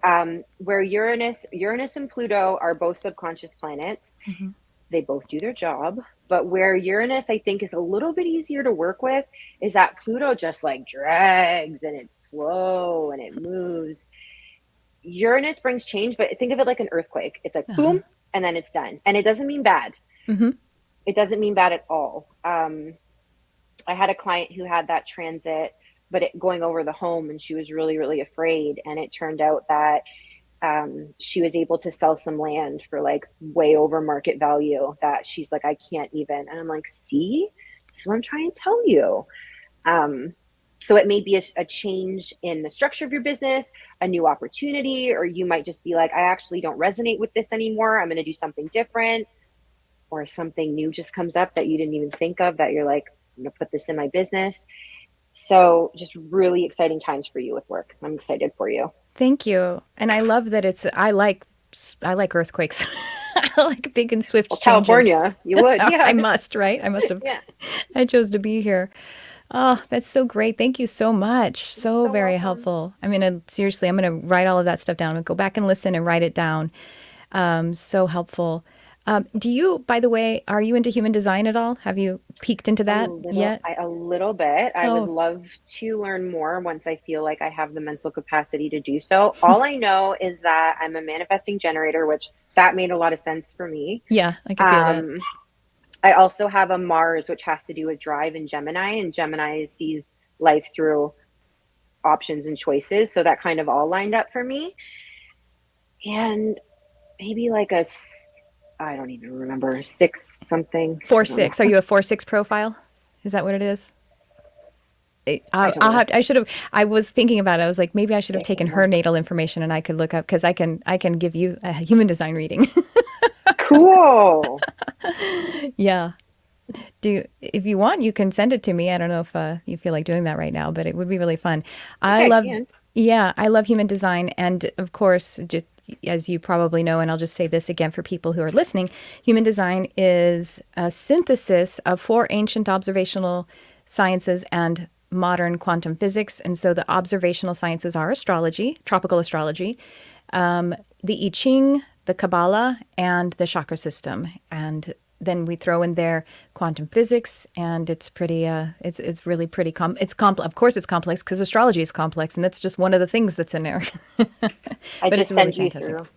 Where Uranus and Pluto are both subconscious planets, Hmm. they both do their job. But where Uranus, I think, is a little bit easier to work with is that Pluto just like drags and it's slow and it moves. Uranus brings change, but think of it like an earthquake. It's like Uh-huh. boom, and then it's done. And it doesn't mean bad. Hmm. It doesn't mean bad at all. I had a client who had that transit, but going over the home, and she was really, really afraid. And it turned out that she was able to sell some land for like way over market value that she's like, I can't even. And I'm like, see, this is what I'm trying to tell you. Um, so it may be a change in the structure of your business, a new opportunity, or you might just be like, I actually don't resonate with this anymore. I'm going to do something different, or something new just comes up that you didn't even think of that you're like, I'm going to put this in my business. So just really exciting times for you with work. I'm excited for you. Thank you. And I love that I like earthquakes. I like big and swift Well, changes. California, you would. I Yeah. must, right? I must have. Yeah. I chose to be here. Oh, that's so great. Thank you so much. You're So so very welcome. helpful. I mean, seriously, I'm going to write all of that stuff down. I'm going to go back and listen and write it down. So helpful. Do you, by the way, are you into human design at all? Have you peeked into that yet? A little bit. I would Oh, love to learn more once I feel like I have the mental capacity to do so. All I know is that I'm a manifesting generator, which that made a lot of sense for me. yeah, I could feel that. Um, I also have a Mars, which has to do with drive in Gemini, and Gemini sees life through options and choices. So that kind of all lined up for me. And maybe like I don't even remember, six something. Four I don't know. six. Are you a 4-6 profile? Is that what it is? I don't know. I should have. I was thinking about it. I was like, maybe I should have Okay, taken hold her on. natal information and I could look up because I can give you a human design reading. Cool. Yeah. If you want, you can send it to me. I don't know if you feel like doing that right now, but it would be really fun. I Okay, I love, can. yeah, I love human design, and of course, just as you probably know, and I'll just say this again for people who are listening, human design is a synthesis of four ancient observational sciences and modern quantum physics. And so the observational sciences are astrology, tropical astrology, the I Ching, the Kabbalah, and the chakra system. And then we throw in there quantum physics, and it's pretty. It's really pretty. Of course, it's complex because astrology is complex, and that's just one of the things that's in there. I But it's just really send you fantastic. through.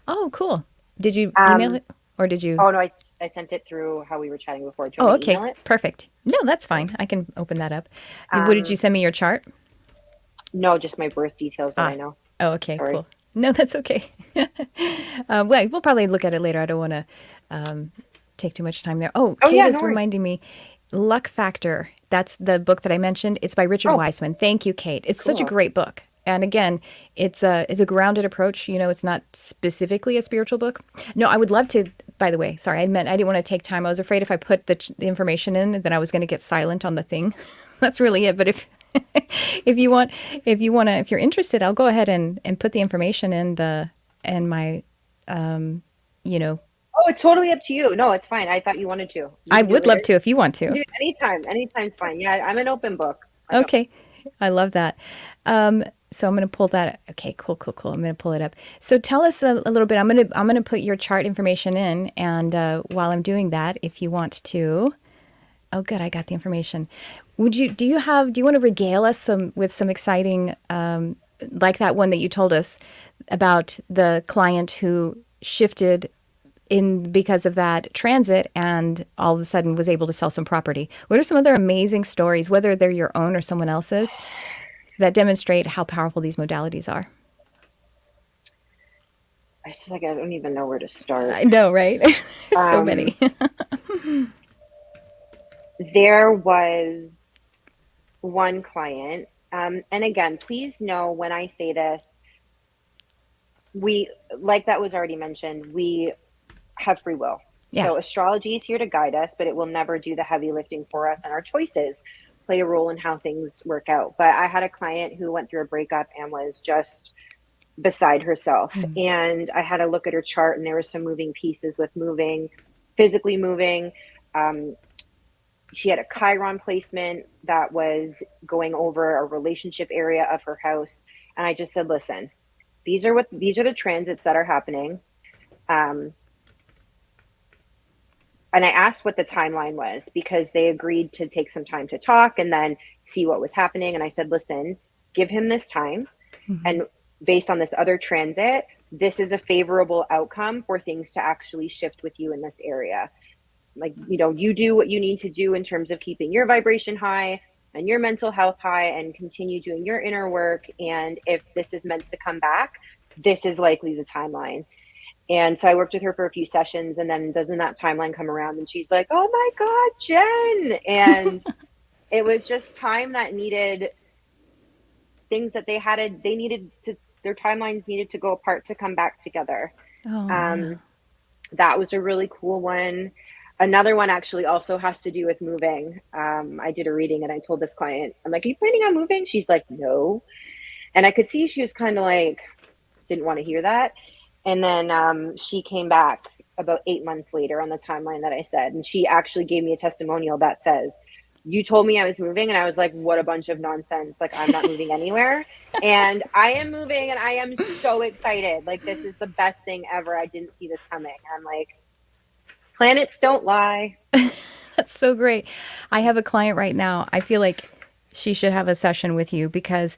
Oh, cool. Did you email Um, it, or did you? oh no, I sent it through how we were chatting before. Do you Oh, want me to okay, email it? perfect. No, that's Okay. fine. I can open that up. What did you Um, send me your chart? no, just my birth details that I Ah, know. oh, okay, Sorry. cool. No, that's okay. Well, we'll probably look at it later. I don't want to take too much time there. Oh, Oh Kate yeah, no is worries. reminding me. Luck Factor. That's the book that I mentioned. It's by Richard Oh, Wiseman. Thank you, Kate. It's such a cool. great book. And again, it's a grounded approach. It's not specifically a spiritual book. No, I would love to. By the way, sorry, I didn't want to take time. I was afraid if I put the information in, then I was going to get silent on the thing. That's really it. But if if you want, if you're interested, I'll go ahead and put the information in the in my you know Oh, it's totally up to you. No, it's fine. I thought you wanted to. You I can do would it. love to if you want You can to. do it anytime. Anytime's fine. Yeah, I'm an open book. I don't. Okay. I love that. So I'm going to pull that. Okay, cool, cool, cool. I'm going to pull it up. So tell us a little bit. I'm going to put your chart information in, and while I'm doing that, if you want to, oh, good, I got the information. Do you want to regale us with some exciting, like that one that you told us about the client who shifted in because of that transit and all of a sudden was able to sell some property? What are some other amazing stories, whether they're your own or someone else's, that demonstrate how powerful these modalities are? It's just like I don't even know where to start. I know, right? There's so Um, many. there was one client, and again, please know when I say this, we, like that was already mentioned, we have free will. Yeah. So astrology is here to guide us, but it will never do the heavy lifting for us, and our choices play a role in how things work out. But I had a client who went through a breakup and was just beside herself. Mm. And I had to look at her chart, and there were some moving pieces with moving, physically moving. Um, she had a Chiron placement that was going over a relationship area of her house. And I just said, listen, these are the transits that are happening. Um, and I asked what the timeline was because they agreed to take some time to talk and then see what was happening. And I said, listen, give him this time. Hmm. And based on this other transit, this is a favorable outcome for things to actually shift with you in this area. Like, you do what you need to do in terms of keeping your vibration high and your mental health high and continue doing your inner work. And if this is meant to come back, this is likely the timeline. And so I worked with her for a few sessions, and then doesn't that timeline come around and she's like, oh my God, Jen. And it was just time that needed things that they needed to, their timelines needed to go apart to come back together. Oh, yeah. Um, that was a really cool one. Another one actually also has to do with moving. I did a reading and I told this client, I'm like, are you planning on moving? She's like, no. And I could see she was kind of like, didn't want to hear that. And then she came back about 8 months later on the timeline that I said. And she actually gave me a testimonial that says, you told me I was moving. And I was like, what a bunch of nonsense. Like, I'm not moving anywhere. And I am moving and I am so excited. Like, this is the best thing ever. I didn't see this coming. I'm like, planets don't lie. That's so great. I have a client right now. I feel like she should have a session with you because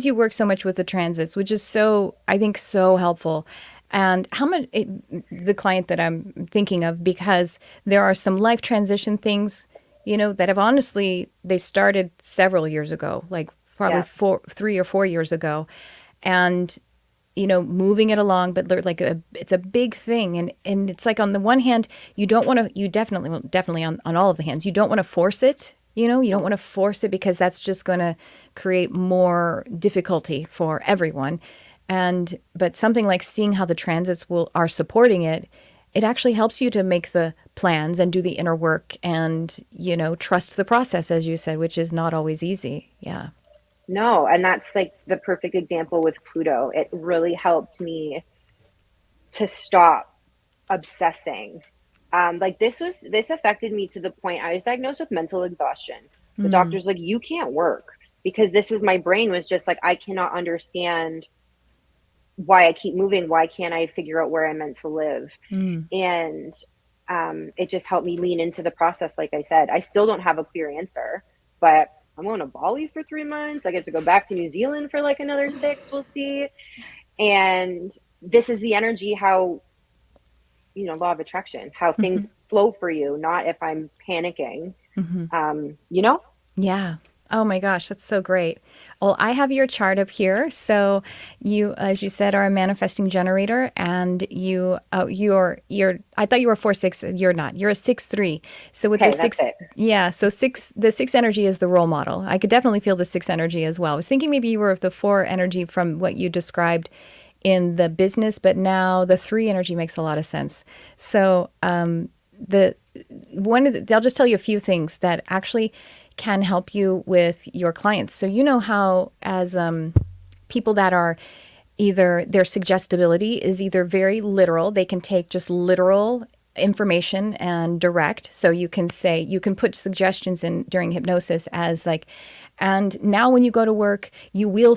you work so much with the transits, which is so, I think, so helpful. And the client that I'm thinking of, because there are some life transition things, that have honestly, they started several years ago, like probably Yeah. 3 or 4 years ago. And moving it along, but it's a big thing. And it's like, on the one hand, you don't want to, you definitely, well, definitely on all of the hands, you don't want to force it. You don't want to force it because that's just going to create more difficulty for everyone. But something like seeing how the transits are supporting it, it actually helps you to make the plans and do the inner work and, trust the process, as you said, which is not always easy. Yeah. No. And that's like the perfect example with Pluto. It really helped me to stop obsessing. Like, this affected me to the point I was diagnosed with mental exhaustion. The Mm, doctor's like, you can't work, because this is, my brain was just like, I cannot understand why I keep moving. Why can't I figure out where I'm meant to live? mm. And it just helped me lean into the process. Like I said, I still don't have a clear answer, but I'm going to Bali for 3 months. I get to go back to New Zealand for like another six. We'll see. And this is the energy, how, law of attraction, how Hmm. things flow for you, not if I'm panicking, Hmm. you know? Yeah. Oh my gosh, that's so great. Well, I have your chart up here. So you, as you said, are a manifesting generator, and I thought you were 4/6. You're not. You're a 6/3. So with the Okay, that's six, it. yeah. So the six energy is the role model. I could definitely feel the six energy as well. I was thinking maybe you were of the four energy from what you described in the business, but now the three energy makes a lot of sense. So the I'll just tell you a few things that actually can help you with your clients. So you know how as people that are either their suggestibility is either very literal, they can take just literal information and direct. So you can say, you can put suggestions in during hypnosis as like, and now when you go to work, you will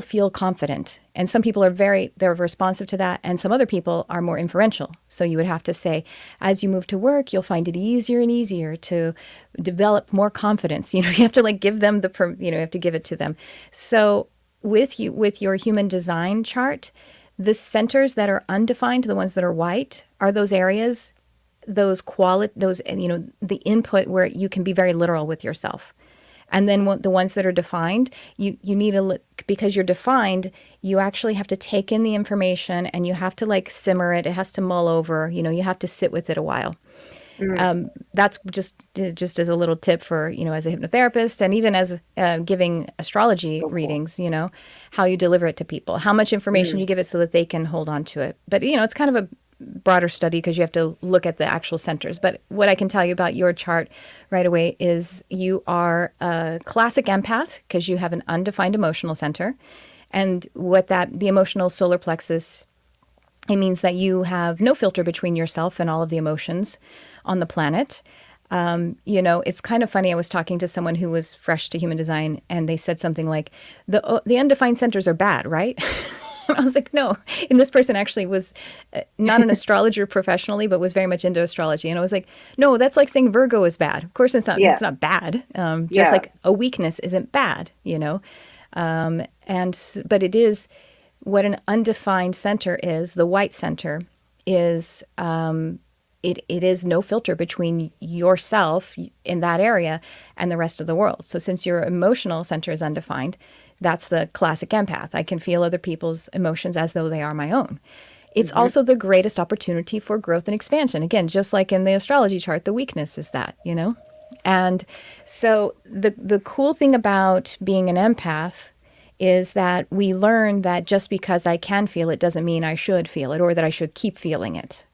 feel confident. And some people they're responsive to that, and some other people are more inferential. So you would have to say, as you move to work, you'll find it easier and easier to develop more confidence. You have to like give them you have to give it to them. So with your human design chart, the centers that are undefined, the ones that are white, are those areas, the input where you can be very literal with yourself. And then the ones that are defined, you need because you're defined, you actually have to take in the information and you have to like simmer it. It has to mull over, you have to sit with it a while. Mm, That's just as a little tip for, as a hypnotherapist and even as giving astrology so cool. readings, how you deliver it to people, how much information Mm, you give it so that they can hold on to it. But, it's kind of a broader study because you have to look at the actual centers. But what I can tell you about your chart right away is you are a classic empath because you have an undefined emotional center. And the emotional solar plexus, it means that you have no filter between yourself and all of the emotions on the planet. It's kind of funny. I was talking to someone who was fresh to human design, and they said something like, "The undefined centers are bad, right?" I was like, "No." And this person actually was not an astrologer professionally, but was very much into astrology. And I was like, "No, that's like saying Virgo is bad. Of course, it's not. yeah, It's not bad. Just yeah. like a weakness isn't bad. But it is what an undefined center is. The white center is it is no filter between yourself in that area and the rest of the world. So since your emotional center is undefined, that's the classic empath. I can feel other people's emotions as though they are my own. It's Hmm. also the greatest opportunity for growth and expansion. Again, just like in the astrology chart, the weakness is that. And so the cool thing about being an empath is that we learn that just because I can feel it doesn't mean I should feel it or that I should keep feeling it.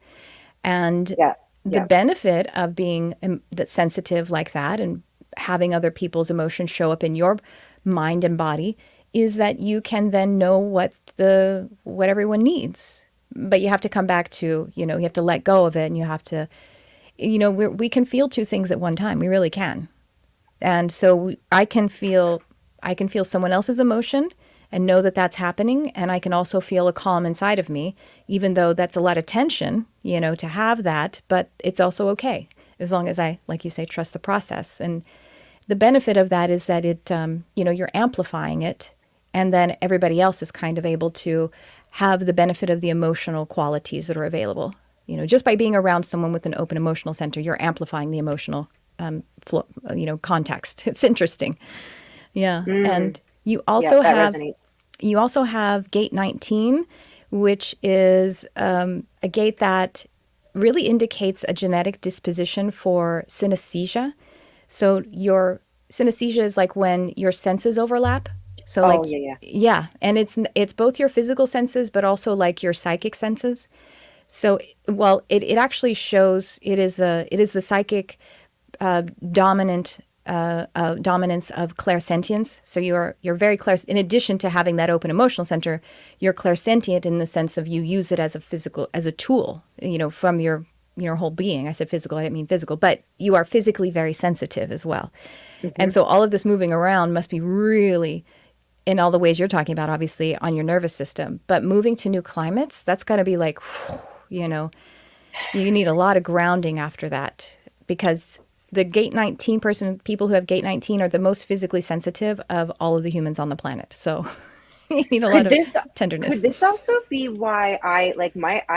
And Yeah, the yeah. benefit of being that sensitive like that and having other people's emotions show up in your mind and body is that you can then know what everyone needs. But you have to come back to, you have to let go of it, and you have to, we can feel two things at one time. We really can. And so I can feel someone else's emotion and know that that's happening, and I can also feel a calm inside of me, even though that's a lot of tension, to have that, but it's also okay as long as I, like you say, trust the process. And the benefit of that is that you're amplifying it, and then everybody else is kind of able to have the benefit of the emotional qualities that are available. Just by being around someone with an open emotional center, you're amplifying the emotional context. It's interesting. Yeah. Mm, And you yeah, also that have resonates. you also have gate 19, which is a gate that really indicates a genetic disposition for synesthesia. So your synesthesia is like when your senses overlap. So Oh, like yeah, yeah. yeah, and it's both your physical senses but also like your psychic senses. So well, it actually shows it is the psychic dominant dominance of clairsentience. So you're very in addition to having that open emotional center, you're clairsentient in the sense of you use it as a tool, from your whole being. I said physical, I didn't mean physical, but you are physically very sensitive as well. Hmm. And so all of this moving around must be really in all the ways you're talking about, obviously on your nervous system, but moving to new climates, that's got to be like, you know, you need a lot of grounding after that because the gate 19 people who have gate 19 are the most physically sensitive of all of the humans on the planet. So you need a lot Could of this could tenderness. this also be why I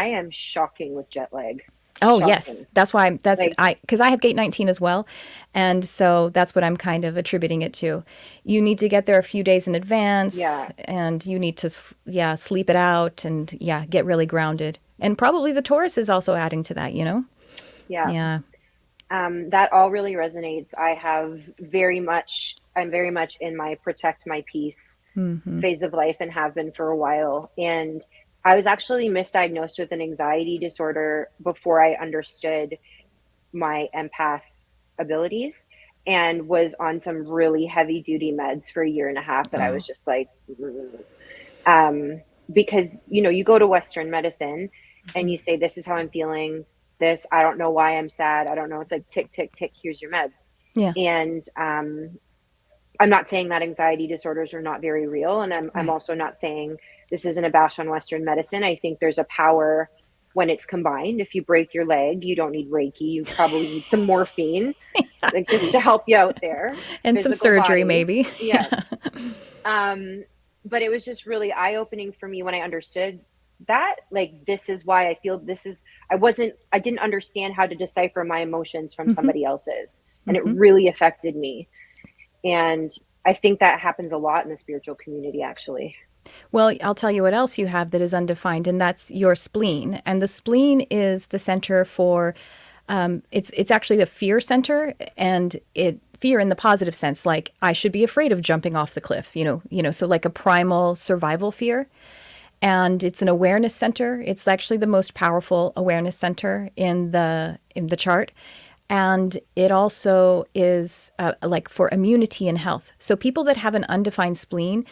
am shocking with jet lag? Oh, yes. shocking. That's why Like, because I have gate 19 as well. And so that's what I'm kind of attributing it to. You need to get there a few days in advance yeah, and you need to, yeah, sleep it out and, yeah, get really grounded. And probably the Taurus is also adding to that, you know? yeah. Yeah. That all really resonates. I'm very much in my protect my peace phase of life and have been for a while. And I was actually misdiagnosed with an anxiety disorder before I understood my empath abilities and was on some really heavy duty meds for a year and a half that I Oh, was just like, um, because you go to Western medicine and you say, this is how I'm feeling, this, I don't know why I'm sad, I don't know, it's like tick tick tick, here's your meds. yeah. And I'm not saying that anxiety disorders are not very real, and I'm Right. also not saying this isn't a bash on Western medicine. I think there's a power when it's combined. If you break your leg, you don't need Reiki, you probably need some morphine, like just to help you out there, And some physical surgery, body. maybe. Yeah. um but it was just really eye-opening for me when I understood that, like, this is why I feel this is I didn't understand how to decipher my emotions from somebody else's, and it really affected me. And I think that happens a lot in the spiritual community, actually. Well, I'll tell you what else you have that is undefined, and that's your spleen. And the spleen is the center for, it's actually the fear center, and it fear in the positive sense, like I should be afraid of jumping off the cliff, so like a primal survival fear. And it's an awareness center. It's actually the most powerful awareness center in the chart. And it also is like for immunity and health. So people that have an undefined spleen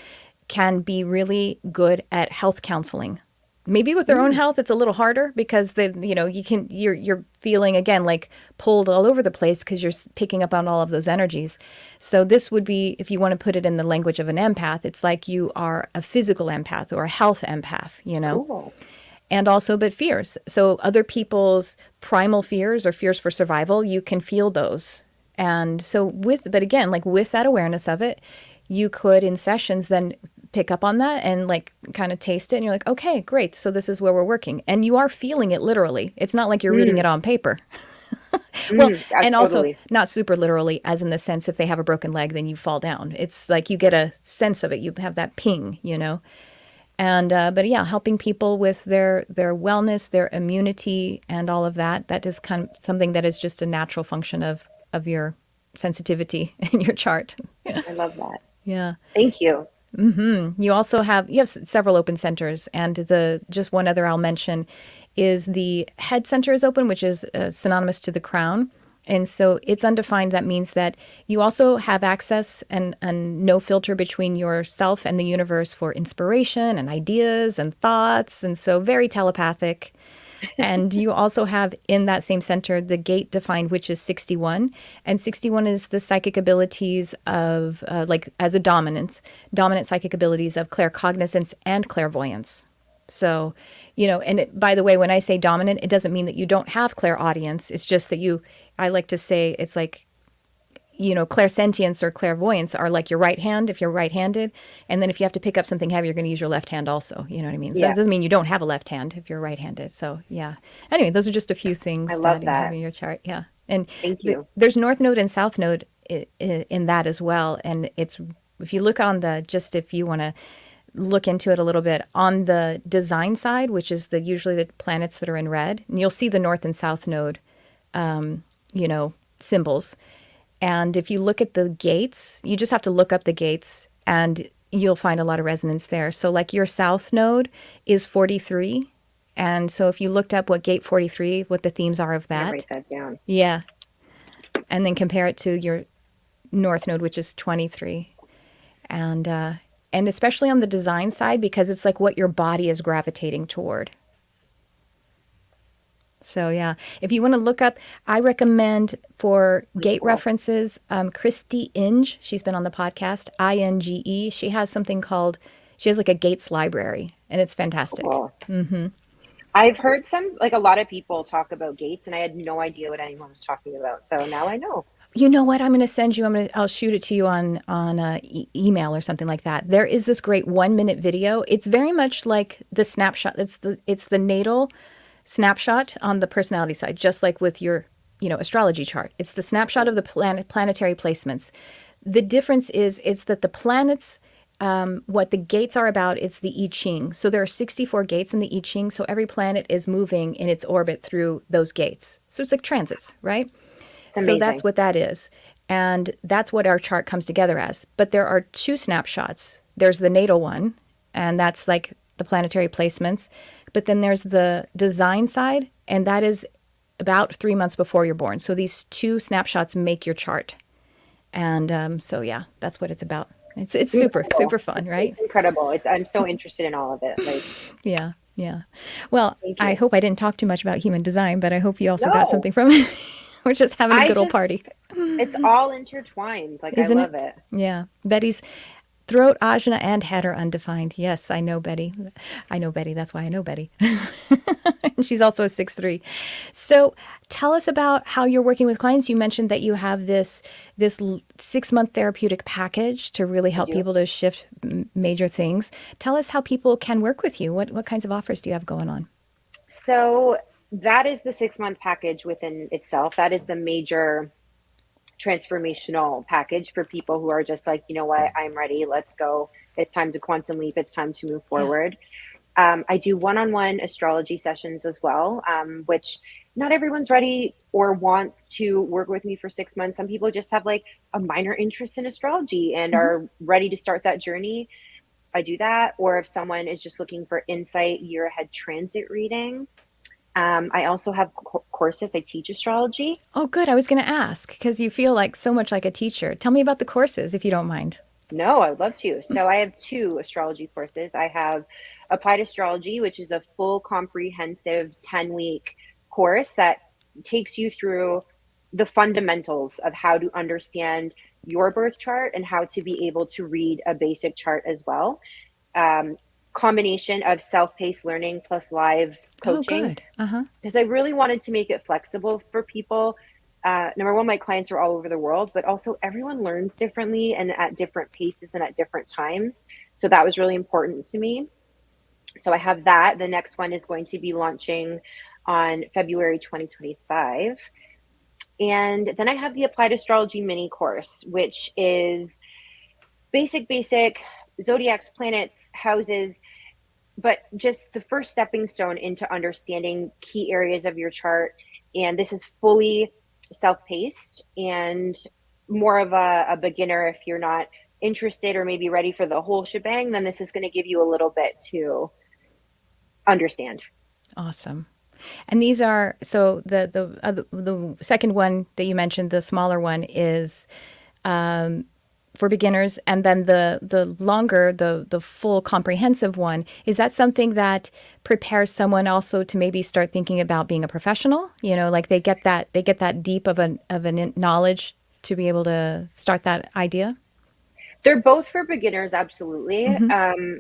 can be really good at health counseling. Maybe with their own Mm, health, it's a little harder because you're feeling again like pulled all over the place because you're picking up on all of those energies. So this would be, if you want to put it in the language of an empath, it's like you are a physical empath or a health empath. cool. And also, but fears. So other people's primal fears or fears for survival, you can feel those. And so but again, like with that awareness of it, you could in sessions then pick up on that and like kind of taste it. And you're like, okay, great. So this is where we're working. And you are feeling it literally. It's not like you're reading Mm, it on paper. Well, and also totally. not super literally, as in the sense if they have a broken leg, then you fall down. It's like you get a sense of it. You have that ping. And but yeah, helping people with their wellness, their immunity, and all of that. That is kind of something that is just a natural function of your sensitivity in your chart. I love that. Yeah. Thank you. You have several open centers, and the just one other I'll mention is the head center is open, which is synonymous to the crown. And so it's undefined. That means that you also have access and no filter between yourself and the universe for inspiration and ideas and thoughts. And so very telepathic. And you also have in that same center the gate defined, which is 61. And 61 is the psychic abilities of, like, as a dominant psychic abilities of claircognizance and clairvoyance. So, by the way, when I say dominant, it doesn't mean that you don't have clairaudience. It's just that I like to say it's like, clairsentience or clairvoyance are like your right hand if you're right-handed. And then if you have to pick up something heavy, you're going to use your left hand also. You know what I mean? So it Yeah, doesn't mean you don't have a left hand if you're right-handed. So yeah. Anyway, those are just a few I things love that you have that. in your chart. Yeah. And Thank you. there's North Node and South Node in that as well. And if you look on if you want to look into it a little bit on the design side, which is usually the planets that are in red, and you'll see the North and South Node, symbols. And if you look at the gates, you just have to look up the gates and you'll find a lot of resonance there. So like your South Node is 43. And so if you looked up what gate 43, what the themes are of I'm gonna that, write that down. yeah. And then compare it to your North Node, which is 23. And especially on the design side, because it's like what your body is gravitating toward. So yeah, if you want to look up, I recommend for gate Cool. references, Christy Inge. She's been on the podcast, INGE. She has like a gates library, and it's fantastic. Cool. I've heard a lot of people talk about gates, and I had no idea what anyone was talking about. So now I know. You know what? I'm going to send you. I'll shoot it to you on email or something like that. There is this great 1 minute video. It's very much like the snapshot. It's the natal snapshot on the personality side, just like with your, astrology chart. It's the snapshot of the planetary placements. The difference is it's that the planets, what the gates are about, it's the I Ching. So there are 64 gates in the I Ching. So every planet is moving in its orbit through those gates. So it's like transits, right? It's So that's amazing. what that is. And that's what our chart comes together as. But there are two snapshots. There's the natal one, and that's like the planetary placements. But then there's the design side, and that is about 3 months before you're born. So these two snapshots make your chart. And so, yeah, that's what it's about. It's super, Incredible. super fun, right? It's incredible. I'm so interested in all of it. Like, Yeah, yeah. Well, thank I you. hope I didn't talk too much about human design, but I hope you also got No, something from it. We're just having a I good old just, party, it's all intertwined. Like, I isn't love it? it. Yeah. Betty's throat, ajna, and head are undefined. Yes, I know Betty. I know Betty. That's why I know Betty. And she's also a 6'3". So tell us about how you're working with clients. You mentioned that you have this 6-month therapeutic package to really I help do. people to shift major things. Tell us how people can work with you. What kinds of offers do you have going on? So, that is the 6-month package within itself. That is the major transformational package for people who are just like, you know what, I'm ready. Let's go. It's time to quantum leap. It's time to move Yeah. forward. I do one-on-one astrology sessions as well, which not everyone's ready or wants to work with me for 6 months. Some people just have like a minor interest in astrology and Hmm. are ready to start that journey. I do that. Or if someone is just looking for insight, year ahead transit reading. I also have courses. I teach astrology. Oh, good. I was going to ask because you feel like so much like a teacher. Tell me about the courses if you don't mind. No, I would love to. So I have two astrology courses. I have Applied Astrology, which is a full comprehensive 10-week course that takes you through the fundamentals of how to understand your birth chart and how to be able to read a basic chart as well. Um, Combination of self-paced learning plus live Oh, coaching, good. Uh huh. because I really wanted to make it flexible for people. Number one, my clients are all over the world, but also everyone learns differently and at different paces and at different times. So that was really important to me. So I have that. The next one is going to be launching on February 2025. And then I have the Applied Astrology mini course, which is basic zodiacs, planets, houses, but just the first stepping stone into understanding key areas of your chart. And this is fully self-paced and more of a beginner. If you're not interested or maybe ready for the whole shebang, then this is going to give you a little bit to understand. Awesome. And these are so the second one that you mentioned, the smaller one, is for beginners, and then the longer, the full comprehensive one, is that something that prepares someone also to maybe start thinking about being a professional? Like they get that deep of a knowledge to be able to start that idea. They're both for beginners, absolutely. Hmm.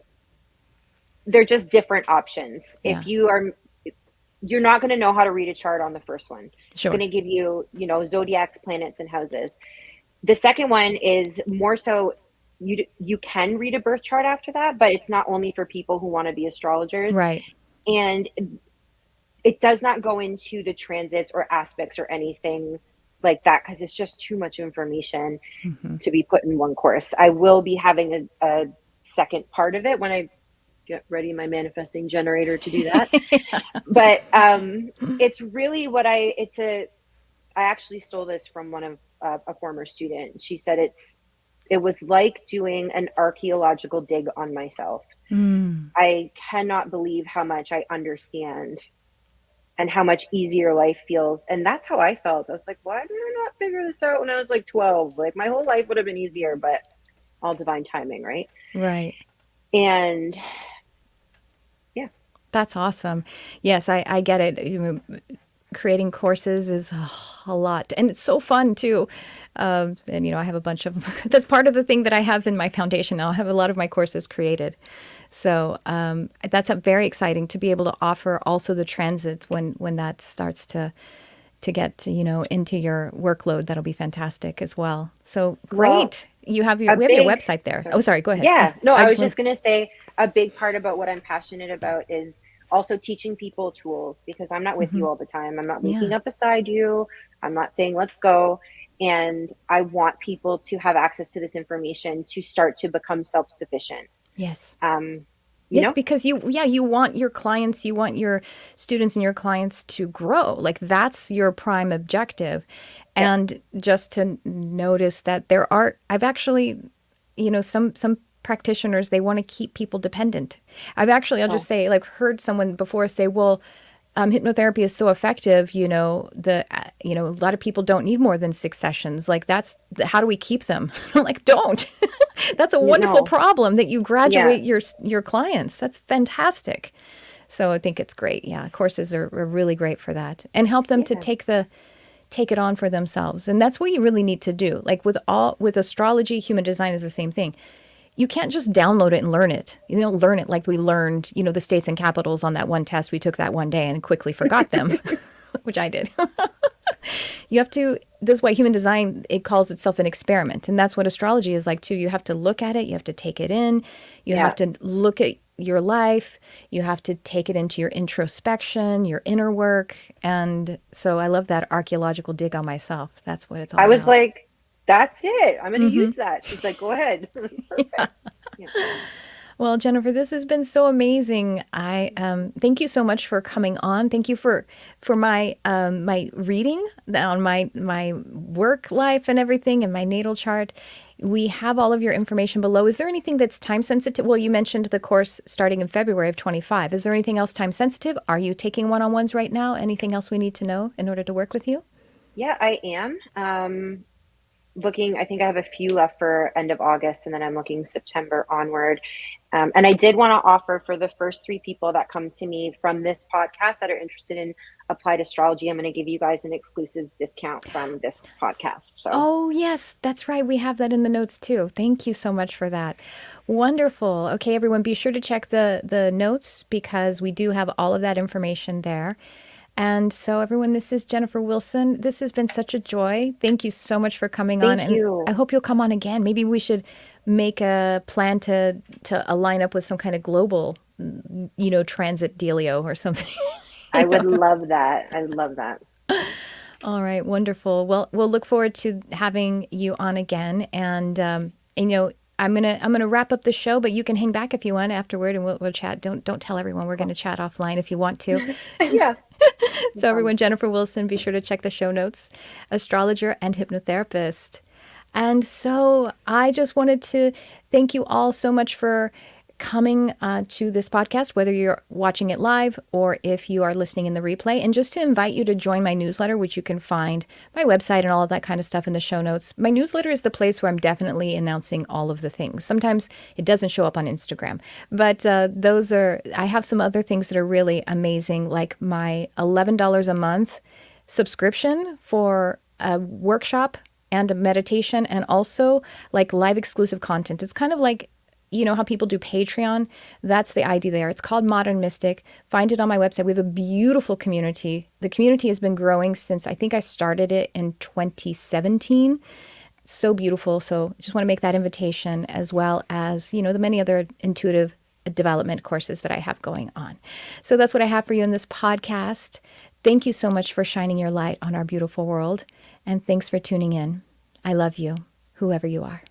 They're just different options. Yeah, You're not going to know how to read a chart on the first one. It's going sure. to give you, zodiacs, planets, and houses. The second one is more so you can read a birth chart after that, but it's not only for people who want to be astrologers. Right. And it does not go into the transits or aspects or anything like that because it's just too much information Hmm. to be put in one course. I will be having a second part of it when I get ready my manifesting generator to do that. But it's really I actually stole this from one of a former student. She said it was like doing an archaeological dig on myself. Mm. I cannot believe how much I understand and how much easier life feels. And that's how I felt. I was like, why did I not figure this out when I was like 12? Like my whole life would have been easier, but all divine timing, right? Right. And yeah, That's awesome. Yes, I get it. Creating courses is a lot, and it's so fun too. And I have a bunch of that's part of the thing that I have in my foundation now. I have a lot of my courses created, so that's very exciting to be able to offer also the transits when that starts to get into your workload. That'll be fantastic as well. So well, great. You have a we have your big website there. Oh, sorry. sorry. Go ahead. Yeah, no, I I just was want. just going to say a big part about what I'm passionate about is also teaching people tools, because I'm not with Hmm. you all the time. I'm not Yeah. waking up beside you. I'm not saying let's go. And I want people to have access to this information to start to become self-sufficient. Yes. Um, you Yes, know? because you want your clients, you want your students and your clients to grow. Like that's your prime objective. Yep. And just to notice that there are, I've actually, some practitioners, they want to keep people dependent. I've actually, I'll just Oh, say, like, heard someone before say, well, hypnotherapy is so effective, a lot of people don't need more than 6 sessions. Like how do we keep them? I'm like, don't. That's a wonderful no. problem that you Yeah. graduate your clients. That's fantastic. So I think it's great. Yeah, courses are really great for that, and help them to Yeah. take it on for themselves. And that's what you really need to do. Like with astrology, human design is the same thing. You can't just download it and learn it. You don't learn it like we learned, the states and capitals on that one test we took that one day and quickly forgot them, which I did. You have to, this is why human design, it calls itself an experiment. And that's what astrology is like too. You have to look at it, you have to take it in, you Yeah. have to look at your life, you have to take it into your introspection, your inner work. And so I love that archaeological dig on myself. That's what it's all I was about. like, that's it. I'm going to use that. She's like, go ahead. Perfect. Yeah. Well, Jennifer, this has been so amazing. I thank you so much for coming on. Thank you for my reading on my work life and everything and my natal chart. We have all of your information below. Is there anything that's time sensitive? Well, you mentioned the course starting in February of 25. Is there anything else time sensitive? Are you taking one-on-ones right now? Anything else we need to know in order to work with you? Yeah, I am. Looking, I think I have a few left for end of August, and then I'm looking September onward. And I did want to offer for the first 3 people that come to me from this podcast that are interested in applied astrology, I'm going to give you guys an exclusive discount from this podcast. So, Oh, yes, that's right. We have that in the notes too. Thank you so much for that. Wonderful. Okay, everyone, be sure to check the notes because we do have all of that information there. And so, everyone, this is Jennifer Wilson. This has been such a joy. Thank you so much for coming on, thank and I you. hope you'll come on again. Maybe we should make a plan to align up with some kind of global, transit dealio or something. I would love that. I would love that. All right, wonderful. Well, we'll look forward to having you on again. And I'm gonna wrap up the show, but you can hang back if you want afterward, and we'll chat. Don't tell everyone. We're gonna Cool. chat offline if you want to. Yeah, no So problem. everyone, Jennifer Wilson, be sure to check the show notes. Astrologer and hypnotherapist. And so I just wanted to thank you all so much for coming to this podcast, whether you're watching it live or if you are listening in the replay, and just to invite you to join my newsletter, which you can find my website and all of that kind of stuff in the show notes. My newsletter is the place where I'm definitely announcing all of the things. Sometimes it doesn't show up on Instagram, but I have some other things that are really amazing, like my $11 a month subscription for a workshop and a meditation, and also like live exclusive content. It's kind of like, how people do Patreon? That's the idea there. It's called Modern Mystic. Find it on my website. We have a beautiful community. The community has been growing since I think I started it in 2017. It's so beautiful. So I just want to make that invitation, as well as, the many other intuitive development courses that I have going on. So that's what I have for you in this podcast. Thank you so much for shining your light on our beautiful world. And thanks for tuning in. I love you, whoever you are.